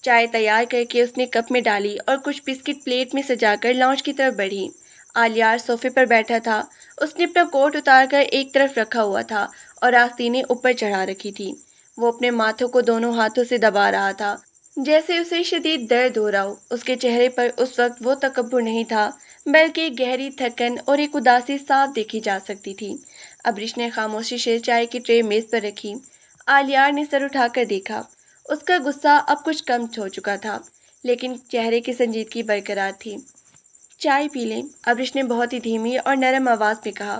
چائے تیار کر کے اس نے کپ میں ڈالی اور کچھ بسکٹ پلیٹ میں سجا کر لاؤنج کی طرف بڑھی۔ آلیار صوفے پر بیٹھا تھا۔ اس نے اپنا کوٹ اتار کر ایک طرف رکھا ہوا تھا اور آستینیں اوپر چڑھا رکھی تھی۔ وہ اپنے ماتھوں کو دونوں ہاتھوں سے دبا رہا تھا جیسے اسے شدید درد ہو رہا ہو۔ اس کے چہرے پر اس وقت وہ تکبر نہیں تھا بلکہ ایک گہری تھکن اور ایک اداسی صاف دیکھی جا سکتی تھی۔ ابرش نے خاموشی سے چائے کی ٹرے میز پر رکھی۔ آلیار نے سر اٹھا کر دیکھا۔ اس کا غصہ اب کچھ کم ہو چکا تھا لیکن چہرے کی سنجیدگی برقرار تھی۔ چائے پی لیں، ابرش نے بہت ہی دھیمی اور نرم آواز میں کہا۔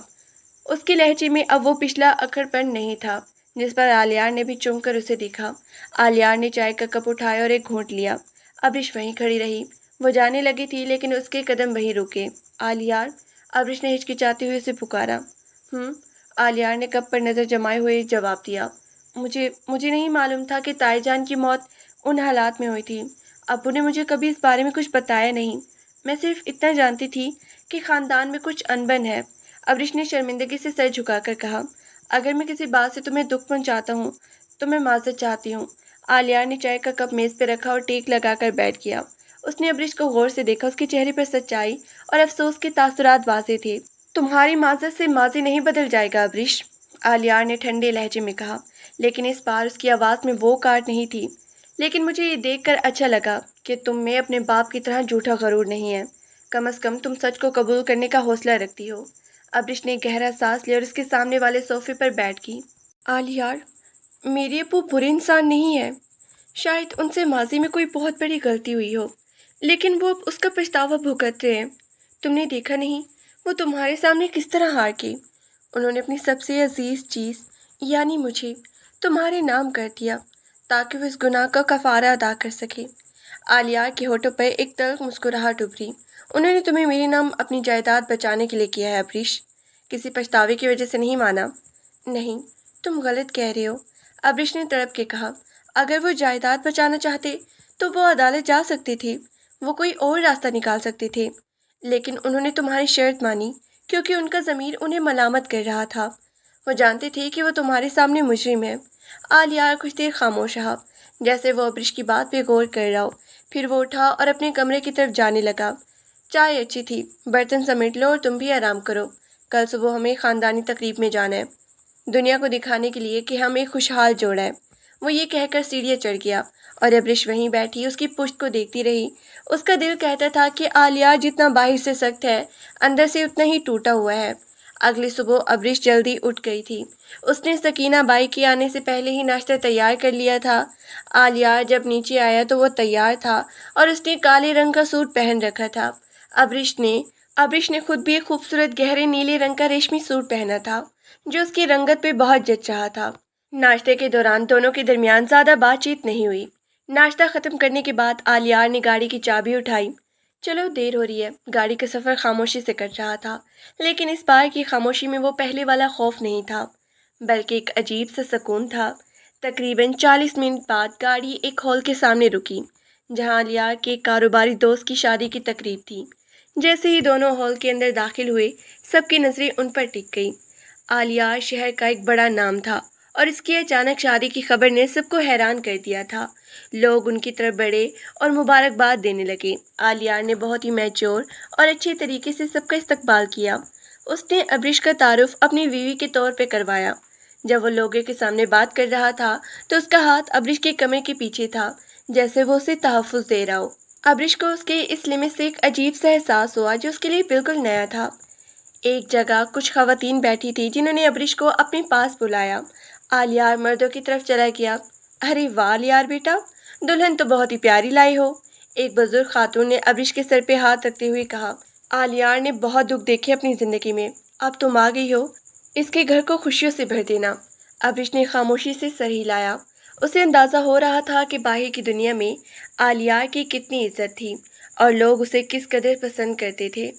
اس کے لہجے میں اب وہ پچھلا اکڑ پن نہیں تھا जिस पर आलियार ने भी चूम कर उसे देखा। आलियार ने चाय का कप उठाया और एक घूंट लिया। अब्रिश वहीं खड़ी रही। वो जाने लगी थी लेकिन उसके कदम वहीं रुके। आलियार, अब्रिश ने हिचकिचाते हुए उसे पुकारा। आलियार ने कप पर नज़र जमाए हुए जवाब दिया। मुझे मुझे नहीं मालूम था कि ताईजान की मौत उन हालात में हुई थी। अब्बू ने मुझे कभी इस बारे में कुछ बताया नहीं। मैं सिर्फ इतना जानती थी कि ख़ानदान में कुछ अनबन है। अब्रिश ने शर्मिंदगी से सर झुकाकर कहा, अगर मैं किसी बात से तुम्हें दुख पहुंचाता हूँ तो मैं माजरत चाहती हूँ। आलियार ने चाय का कप मेज़ पर रखा और टेक लगाकर बैठ गया। उसने अब्रिश को गौर से देखा। उसके चेहरे पर सच्चाई और अफसोस के तासुरात वाज़ेह थे। तुम्हारी माजरत से माजी नहीं बदल जाएगा अब्रिश, आलियार ने ठंडे लहजे में कहा, लेकिन इस बार उसकी आवाज़ में वो काट नहीं थी। लेकिन मुझे ये देखकर अच्छा लगा कि तुम में अपने बाप की तरह झूठा गरूर नहीं है। कम से कम तुम सच को कबूल करने का हौसला रखती हो। अब्रिश ने गहरा सांस लिया और उसके सामने वाले सोफे पर बैठ गई। आलियार, मेरी अप्पू बुरे इंसान नहीं है। शायद उनसे माजी में कोई बहुत बड़ी गलती हुई हो, लेकिन वो अब उसका पछतावा भुगत रहे हैं। तुमने देखा नहीं वो तुम्हारे सामने किस तरह हार गई। उन्होंने अपनी सबसे अजीज चीज़ यानी मुझे तुम्हारे नाम कर दिया ताकि वो इस गुनाह का कफारा अदा कर सके। आलिया के होठों पर एक तल्ख मुस्कुराहट उभरी। उन्होंने तुम्हें मेरे नाम अपनी जायदाद बचाने के लिए किया है अब्रिश, किसी पछतावे की वजह से नहीं माना। नहीं, तुम गलत कह रहे हो, अब्रिश ने तड़प के कहा। अगर वो जायदाद बचाना चाहते तो वो अदालत जा सकते थे, वो कोई और रास्ता निकाल सकते थे। लेकिन उन्होंने तुम्हारी शर्त मानी क्योंकि उनका ज़मीर उन्हें मलामत कर रहा था। वो जानते थे कि वो तुम्हारे सामने मुजरिम है। आलियार कुछ देर खामोश रहा, जैसे वो अब्रिश की बात पे गौर कर रहा हो। फिर वो उठा और अपने कमरे की तरफ जाने लगा। चाय अच्छी थी, बर्तन समेट लो और तुम भी आराम करो। कल सुबह हमें ख़ानदानी तकरीब में जाना है, दुनिया को दिखाने के लिए कि हम एक खुशहाल जोड़ा है। वो ये कहकर सीढ़ियाँ चढ़ गया और अब्रिश वहीं बैठी उसकी पुश्त को देखती रही। उसका दिल कहता था कि आलिया जितना बाहर से सख्त है, अंदर से उतना ही टूटा हुआ है। अगली सुबह अब्रिश जल्दी उठ गई थी। उसने सकीना बाई के आने से पहले ही नाश्ता तैयार कर लिया था। आलिया जब नीचे आया तो वो तैयार था और उसने काले रंग का सूट पहन रखा था। अब्रिश ने खुद भी एक खूबसूरत गहरे नीले रंग का रेशमी सूट पहना था जो उसकी रंगत पे बहुत जच रहा था। नाश्ते के दौरान दोनों के दरमियान ज़्यादा बातचीत नहीं हुई। नाश्ता ख़त्म करने के बाद आलियार ने गाड़ी की चाबी उठाई। चलो देर हो रही है। गाड़ी का सफ़र खामोशी से कट रहा था, लेकिन इस बार की खामोशी में वो पहले वाला खौफ नहीं था, बल्कि एक अजीब सा सुकून था। तकरीबन 40 मिनट बाद गाड़ी एक हॉल के सामने रुकी, जहां आलियार के कारोबारी दोस्त की शादी की तकरीब थी। जैसे ही दोनों हॉल के अंदर दाखिल हुए, सबकी नज़रें उन पर टिक गई। आलियार शहर का एक बड़ा नाम था और इसकी अचानक शादी की खबर ने सबको हैरान कर दिया था। लोग उनकी तरफ बढ़े और मुबारकबाद देने लगे। आलियार ने बहुत ही मैच्योर और अच्छे तरीके से सबका इस्तकबाल किया। उसने अब्रिश का तारुफ अपनी बीवी के तौर पे करवाया। जब वो लोगों के सामने बात कर रहा था तो उसका हाथ अब्रिश के कमर के पीछे था, जैसे वो उसे तहफ़्फ़ुज़ दे रहा हो। अब्रिश को उसके इस लिमिट से एक अजीब सा एहसास हुआ जो उसके लिए बिल्कुल नया था। एक जगह कुछ ख़वातीन बैठी थी जिन्होंने अब्रिश को अपने पास बुलाया। आलियार मर्दों की तरफ चला गया। अरे वाह आलियार बेटा, दुल्हन तो बहुत ही प्यारी लाई हो, एक बुजुर्ग खातून ने अब्रिश के सर पे हाथ रखते हुए कहा। आलियार ने बहुत दुख देखे अपनी ज़िंदगी में, अब तुम आ गई हो, इसके घर को खुशियों से भर देना। अब्रिश ने खामोशी से सर हिलाया। उसे अंदाज़ा हो रहा था कि बाहर की दुनिया में आलियार की कितनी इज्जत थी और लोग उसे किस कदर पसंद करते थे।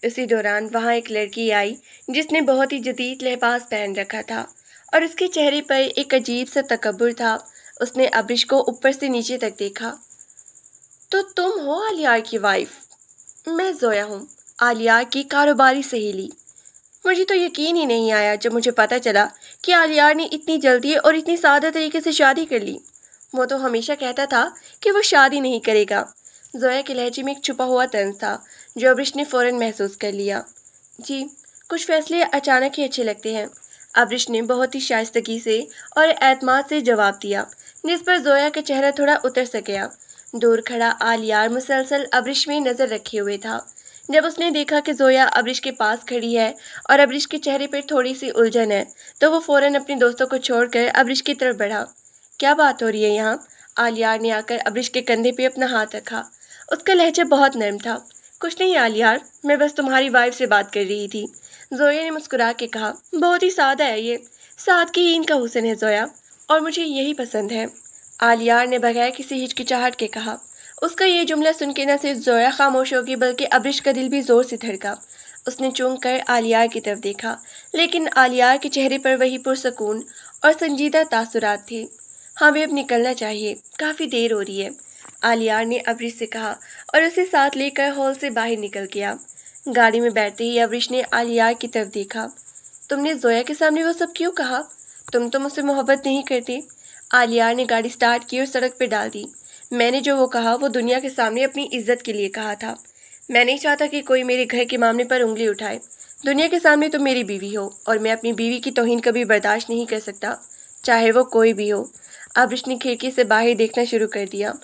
उसी दौरान वहाँ एक लड़की आई जिसने बहुत ही जदीद लिबास पहन रखा था और उसके चेहरे पर एक अजीब सा तकब्बुर था। उसने अब्रिश को ऊपर से नीचे तक देखा। तो तुम हो आलियार की वाइफ? मैं जोया हूँ, आलियार की कारोबारी सहेली। मुझे तो यकीन ही नहीं आया जब मुझे पता चला कि आलियार ने इतनी जल्दी और इतनी सादा तरीके से शादी कर ली। वो तो हमेशा कहता था कि वो शादी नहीं करेगा। जोया के लहजे में एक छुपा हुआ तंज था जो अब्रिश ने फ़ौरन महसूस कर लिया। जी, कुछ फैसले अचानक ही अच्छे लगते हैं, अब्रिश ने बहुत ही शाइस्तगी से और एतमाद से जवाब दिया, जिस पर जोया का चेहरा थोड़ा उतर सा गया। दूर खड़ा आलियार मुसलसल अब्रिश में नज़र रखे हुए था। जब उसने देखा कि जोया अब्रिश के पास खड़ी है और अब्रिश के चेहरे पर थोड़ी सी उलझन है, तो वो फ़ौरन अपने दोस्तों को छोड़कर अब्रिश की तरफ बढ़ा। क्या बात हो रही है यहाँ? आलियार ने आकर अब्रिश के कंधे पे अपना हाथ रखा। उसका लहजा बहुत नरम था। कुछ नहीं आलियार, मैं बस तुम्हारी वाइफ से बात कर रही थी, जोया ने मुस्कुरा के कहा। बहुत ही सादा है ये, सादगीन का हुस्न है ज़ोया, और मुझे यही पसंद है, आलियार ने बगैर किसी हिचकिचाहट के कहा। उसका ये जुमला सुन के न सिर्फ ज़ोया खामोश होगी बल्कि अब्रिश का दिल भी ज़ोर से धड़का। उसने चौंक कर आलियार की तरफ देखा, लेकिन आलियार के चेहरे पर वही पुरसकून और संजीदा तासुरात थे। हमें अब निकलना चाहिए, काफ़ी देर हो रही है, आलियार ने अब्रिश से कहा और उसे साथ लेकर हॉल से बाहर निकल गया। गाड़ी में बैठते ही अब्रिश ने आलियार की तरफ देखा। तुमने ज़ोया के सामने वो सब क्यों कहा? तुम तो मुझसे मोहब्बत नहीं करते। आलियार ने गाड़ी स्टार्ट की और सड़क पर डाल दी। मैंने जो वो कहा वो दुनिया के सामने अपनी इज्जत के लिए कहा था। मैं नहीं चाहता कि कोई मेरे घर के मामले पर उंगली उठाए। दुनिया के सामने तुम मेरी बीवी हो और मैं अपनी बीवी की तौहीन कभी बर्दाश्त नहीं कर सकता, चाहे वो कोई भी हो। अब्रिश ने खिड़की से बाहर देखना शुरू कर दिया।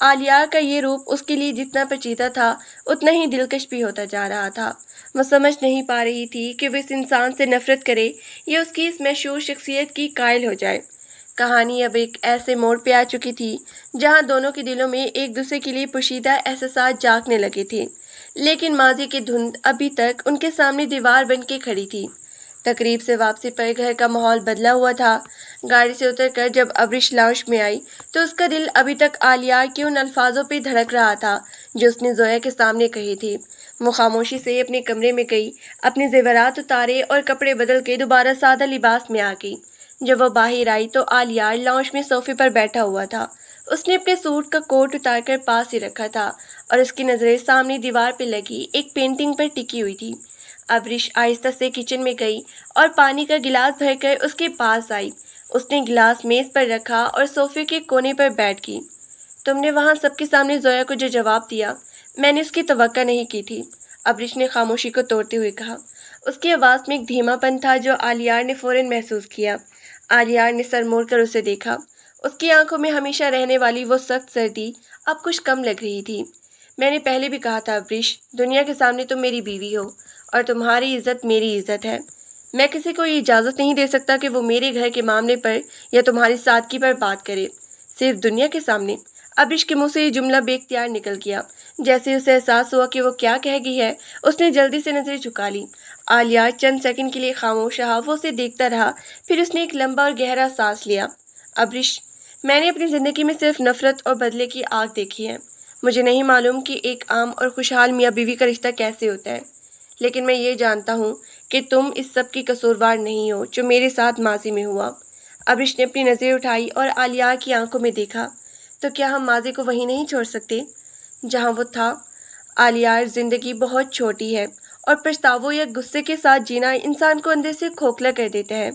आलियार का ये रूप उसके लिए जितना पेचीदा था उतना ही दिलकश भी होता जा रहा था। वो समझ नहीं पा रही थी कि वो इस इंसान से नफरत करे या उसकी इस मशहूर शख्सियत की कायल हो जाए। कहानी अब एक ऐसे मोड़ पे आ चुकी थी जहां दोनों के दिलों में एक दूसरे के लिए पोशीदा एहसास जागने लगे थे, लेकिन माजी की धुंध अभी तक उनके सामने दीवार बन के खड़ी थी। तकरीब से वापसी पर घर का माहौल बदला हुआ था। गाड़ी से उतरकर जब अब्रिश लाउंज में आई तो उसका दिल अभी तक आलियार के उन अल्फाजों पे धड़क रहा था जो उसने ज़ोया के सामने कही थी। वो खामोशी से अपने कमरे में गई, अपने जेवरात उतारे और कपड़े बदल के दोबारा सादा लिबास में आ गई। जब वो बाहर आई तो आलियार लाउंज में सोफे पर बैठा हुआ था। उसने अपने सूट का कोट उतारकर पास ही रखा था और उसकी नज़रें सामने दीवार पर लगी एक पेंटिंग पर टिकी हुई थी। अब्रिश आहिस्ता से किचन में गई और पानी का गिलास भरकर उसके पास आई। उसने गिलास मेज पर रखा और सोफे के कोने पर बैठ गई। तुमने वहां सबके सामने ज़ोया को जो जवाब दिया, मैंने उसकी तवक्का नहीं की थी, अब्रिश ने खामोशी को तोड़ते हुए कहा। उसकी आवाज़ में एक धीमापन था जो आलियार ने फौरन महसूस किया। आलियार ने सर मोड़कर उसे देखा। उसकी आंखों में हमेशा रहने वाली वो सख्त सर्दी अब कुछ कम लग रही थी। मैंने पहले भी कहा था अब्रिश, दुनिया के सामने तुम मेरी बीवी हो और तुम्हारी इज्जत मेरी इज्जत है। मैं किसी को ये इजाज़त नहीं दे सकता कि वो मेरे घर के मामले पर या तुम्हारी सादगी पर बात करे, सिर्फ दुनिया के सामने। अब्रिश के मुंह से ये जुमला बेख्तियार निकल गया। जैसे उसे एहसास हुआ कि वो क्या कह गई है, उसने जल्दी से नजरें झुका ली। आलिया चंद सेकंड के लिए खामोश रहा। वो उसे देखता रहा, फिर उसने एक लंबा और गहरा सांस लिया। अब्रिश, मैंने अपनी ज़िंदगी में सिर्फ नफरत और बदले की आग देखी है। मुझे नहीं मालूम कि एक आम और खुशहाल मियाँ बीवी का रिश्ता कैसे होता है, लेकिन मैं ये जानता हूँ कि तुम इस सब की कसूरवार नहीं हो जो मेरे साथ माजी में हुआ। अब्रिश ने अपनी नज़रें उठाई और आलिया की आंखों में देखा। तो क्या हम माजी को वहीं नहीं छोड़ सकते जहाँ वो था? आलिया, ज़िंदगी बहुत छोटी है और पछतावों या गुस्से के साथ जीना इंसान को अंदर से खोखला कर देता है।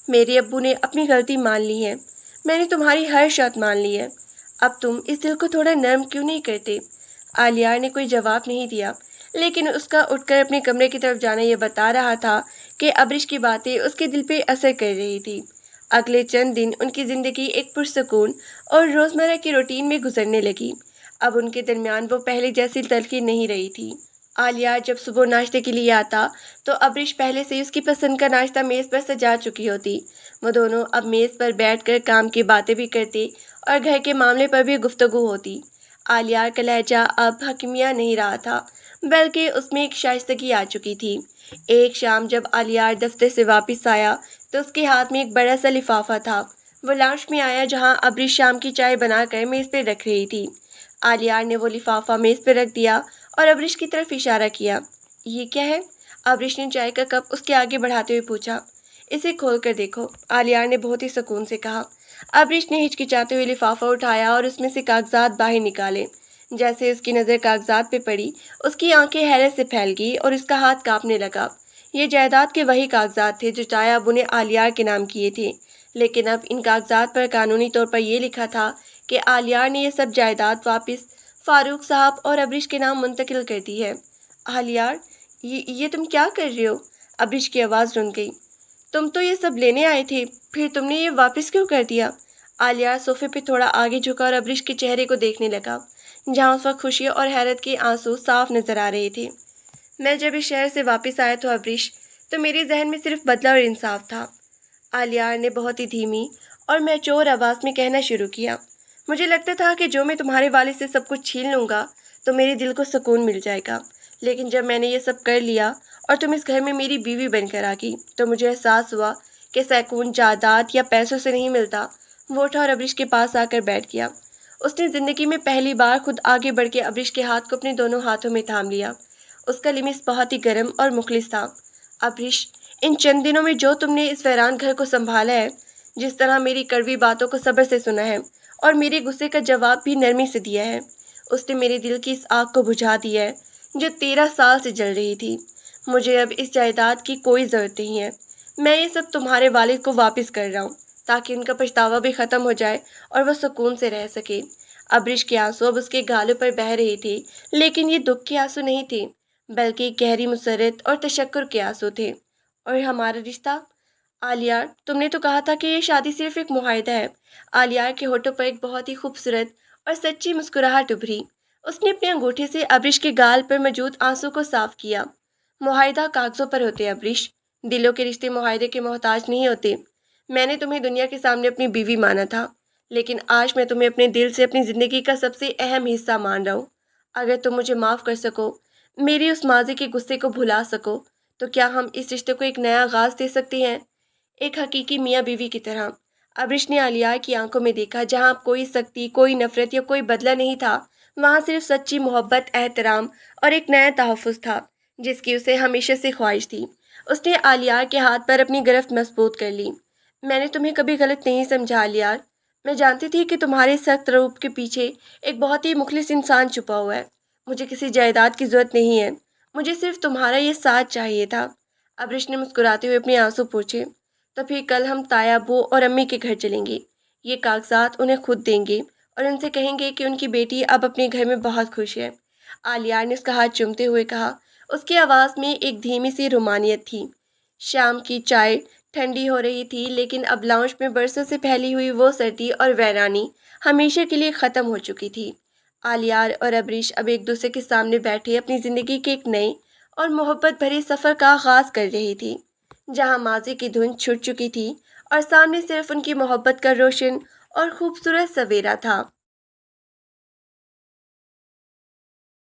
मेरे अब्बू ने अपनी गलती मान ली है, मैंने तुम्हारी हर शर्त मान ली है। अब तुम इस दिल को थोड़ा नरम क्यों नहीं करते? आलिया ने कोई जवाब नहीं दिया, लेकिन उसका उठकर अपने कमरे की तरफ जाना यह बता रहा था कि अब्रिश की बातें उसके दिल पे असर कर रही थी। अगले चंद दिन उनकी ज़िंदगी एक पुरसकून और रोज़मर्रा की रूटीन में गुजरने लगी। अब उनके दरमियान वो पहले जैसी तलखी नहीं रही थी। आलिया जब सुबह नाश्ते के लिए आता तो अब्रिश पहले से ही उसकी पसंद का नाश्ता मेज़ पर सजा चुकी होती। वो दोनों अब मेज़ पर बैठकर काम की बातें भी करते और घर के मामले पर भी गुफ्तगू होती। आलिया का लहजा अब हकीमिया नहीं रहा था, बल्कि उसमें एक शाइस्तगी आ चुकी थी। एक शाम जब आलिया दफ्तर से वापस आया तो उसके हाथ में एक बड़ा सा लिफाफा था। वो लाउंज में आया जहां अब्रिश शाम की चाय बनाकर मेज़ पर रख रही थी। आलिया ने वो लिफाफा मेज़ पर रख दिया और अब्रिश की तरफ इशारा किया। ये क्या है? अब्रिश ने चाय का कप उसके आगे बढ़ाते हुए पूछा। इसे खोल कर देखो, आलिया ने बहुत ही सुकून से कहा। अब्रिश ने हिचकिचाते हुए लिफाफा उठाया और उसमें से कागजात बाहर निकाले। जैसे उसकी नज़र कागजात पे पड़ी, उसकी आंखें हैरत से फैल गई और उसका हाथ कांपने लगा। ये जायदाद के वही कागजात थे जो चाय अबू ने आलिया के नाम किए थे, लेकिन अब इन कागजात पर कानूनी तौर पर यह लिखा था कि आलिया ने यह सब जायदाद वापस फारूक साहब और अब्रिश के नाम मुंतकिल कर दी है। आलिया, ये तुम क्या कर रहे हो? अब्रिश की आवाज़ रुन गई। तुम तो ये सब लेने आए थे, फिर तुमने ये वापस क्यों कर दिया? आलिया सोफे पे थोड़ा आगे झुका और अब्रिश के चेहरे को देखने लगा, जहाँ उस वक्त खुशी और हैरत के आंसू साफ नजर आ रहे थे। मैं जब इस शहर से वापस आया तो अब्रिश, तो मेरे जहन में सिर्फ बदला और इंसाफ था। आलिया ने बहुत ही धीमी और मैच्योर आवाज़ में कहना शुरू किया। मुझे लगता था कि जो मैं तुम्हारे वालिद से सब कुछ छीन लूँगा तो मेरे दिल को सुकून मिल जाएगा, लेकिन जब मैंने ये सब कर लिया और तुम इस घर में मेरी बीवी बनकर आ गई तो मुझे एहसास हुआ کہ سکون جائیداد یا پیسوں سے نہیں ملتا۔ وہ اٹھا اور ابریش کے پاس آ کر بیٹھ گیا۔ اس نے زندگی میں پہلی بار خود آگے بڑھ کے ابریش کے ہاتھ کو اپنے دونوں ہاتھوں میں تھام لیا۔ اس کا لمس بہت ہی گرم اور مخلص تھا۔ ابریش، ان چند دنوں میں جو تم نے اس ویران گھر کو سنبھالا ہے، جس طرح میری کڑوی باتوں کو صبر سے سنا ہے اور میرے غصے کا جواب بھی نرمی سے دیا ہے، اس نے میرے دل کی اس آگ کو بجھا دیا ہے جو 13 سال سے جل رہی تھی۔ مجھے اب اس جائیداد کی کوئی ضرورت نہیں ہے۔ میں یہ سب تمہارے والد کو واپس کر رہا ہوں تاکہ ان کا پچھتاوا بھی ختم ہو جائے اور وہ سکون سے رہ سکے۔ ابریش کے آنسو اب اس کے گالوں پر بہہ رہے تھے، لیکن یہ دکھ کے آنسو نہیں تھے بلکہ گہری مسرت اور تشکر کے آنسو تھے۔ اور ہمارا رشتہ؟ آلیار، تم نے تو کہا تھا کہ یہ شادی صرف ایک معاہدہ ہے۔ آلیار کے ہونٹوں پر ایک بہت ہی خوبصورت اور سچی مسکراہٹ ابھری۔ اس نے اپنے انگوٹھے سے ابریش کے گال پر موجود آنسو کو صاف کیا۔ معاہدہ کاغذوں پر ہوتے ہیں ابریش، دلوں کے رشتے معاہدے کے محتاج نہیں ہوتے۔ میں نے تمہیں دنیا کے سامنے اپنی بیوی مانا تھا، لیکن آج میں تمہیں اپنے دل سے اپنی زندگی کا سب سے اہم حصہ مان رہا ہوں۔ اگر تم مجھے معاف کر سکو، میری اس ماضی کے غصے کو بھلا سکو، تو کیا ہم اس رشتے کو ایک نیا آغاز دے سکتے ہیں، ایک حقیقی میاں بیوی کی طرح۔ ابریش نے آلیار کی آنکھوں میں دیکھا۔ جہاں کوئی سختی، کوئی نفرت یا کوئی بدلہ نہیں تھا، وہاں صرف سچی محبت، احترام اور ایک نیا تحفظ تھا جس کی اسے ہمیشہ سے خواہش تھی۔ اس نے آلیار کے ہاتھ پر اپنی گرفت مضبوط کر لی۔ میں نے تمہیں کبھی غلط نہیں سمجھا آلیار۔ میں جانتی تھی کہ تمہارے سخت روپ کے پیچھے ایک بہت ہی مخلص انسان چھپا ہوا ہے۔ مجھے کسی جائیداد کی ضرورت نہیں ہے، مجھے صرف تمہارا یہ ساتھ چاہیے تھا۔ ابریش نے مسکراتے ہوئے اپنے آنسو پوچھے۔ تو پھر کل ہم تایا ابو اور امی کے گھر چلیں گے۔ یہ کاغذات انہیں خود دیں گے اور ان سے کہیں گے کہ ان کی بیٹی اب اپنے گھر میں بہت خوش ہے۔ آلیار نے اس کا ہاتھ چومتے ہوئے کہا۔ اس کی آواز میں ایک دھیمی سی رومانیت تھی۔ شام کی چائے ٹھنڈی ہو رہی تھی، لیکن اب لاؤنج میں برسوں سے پھیلی ہوئی وہ سردی اور ویرانی ہمیشہ کے لیے ختم ہو چکی تھی۔ آلیار اور ابریش اب ایک دوسرے کے سامنے بیٹھے اپنی زندگی کے ایک نئے اور محبت بھرے سفر کا آغاز کر رہی تھی، جہاں ماضی کی دھن چھٹ چکی تھی اور سامنے صرف ان کی محبت کا روشن اور خوبصورت سویرا تھا۔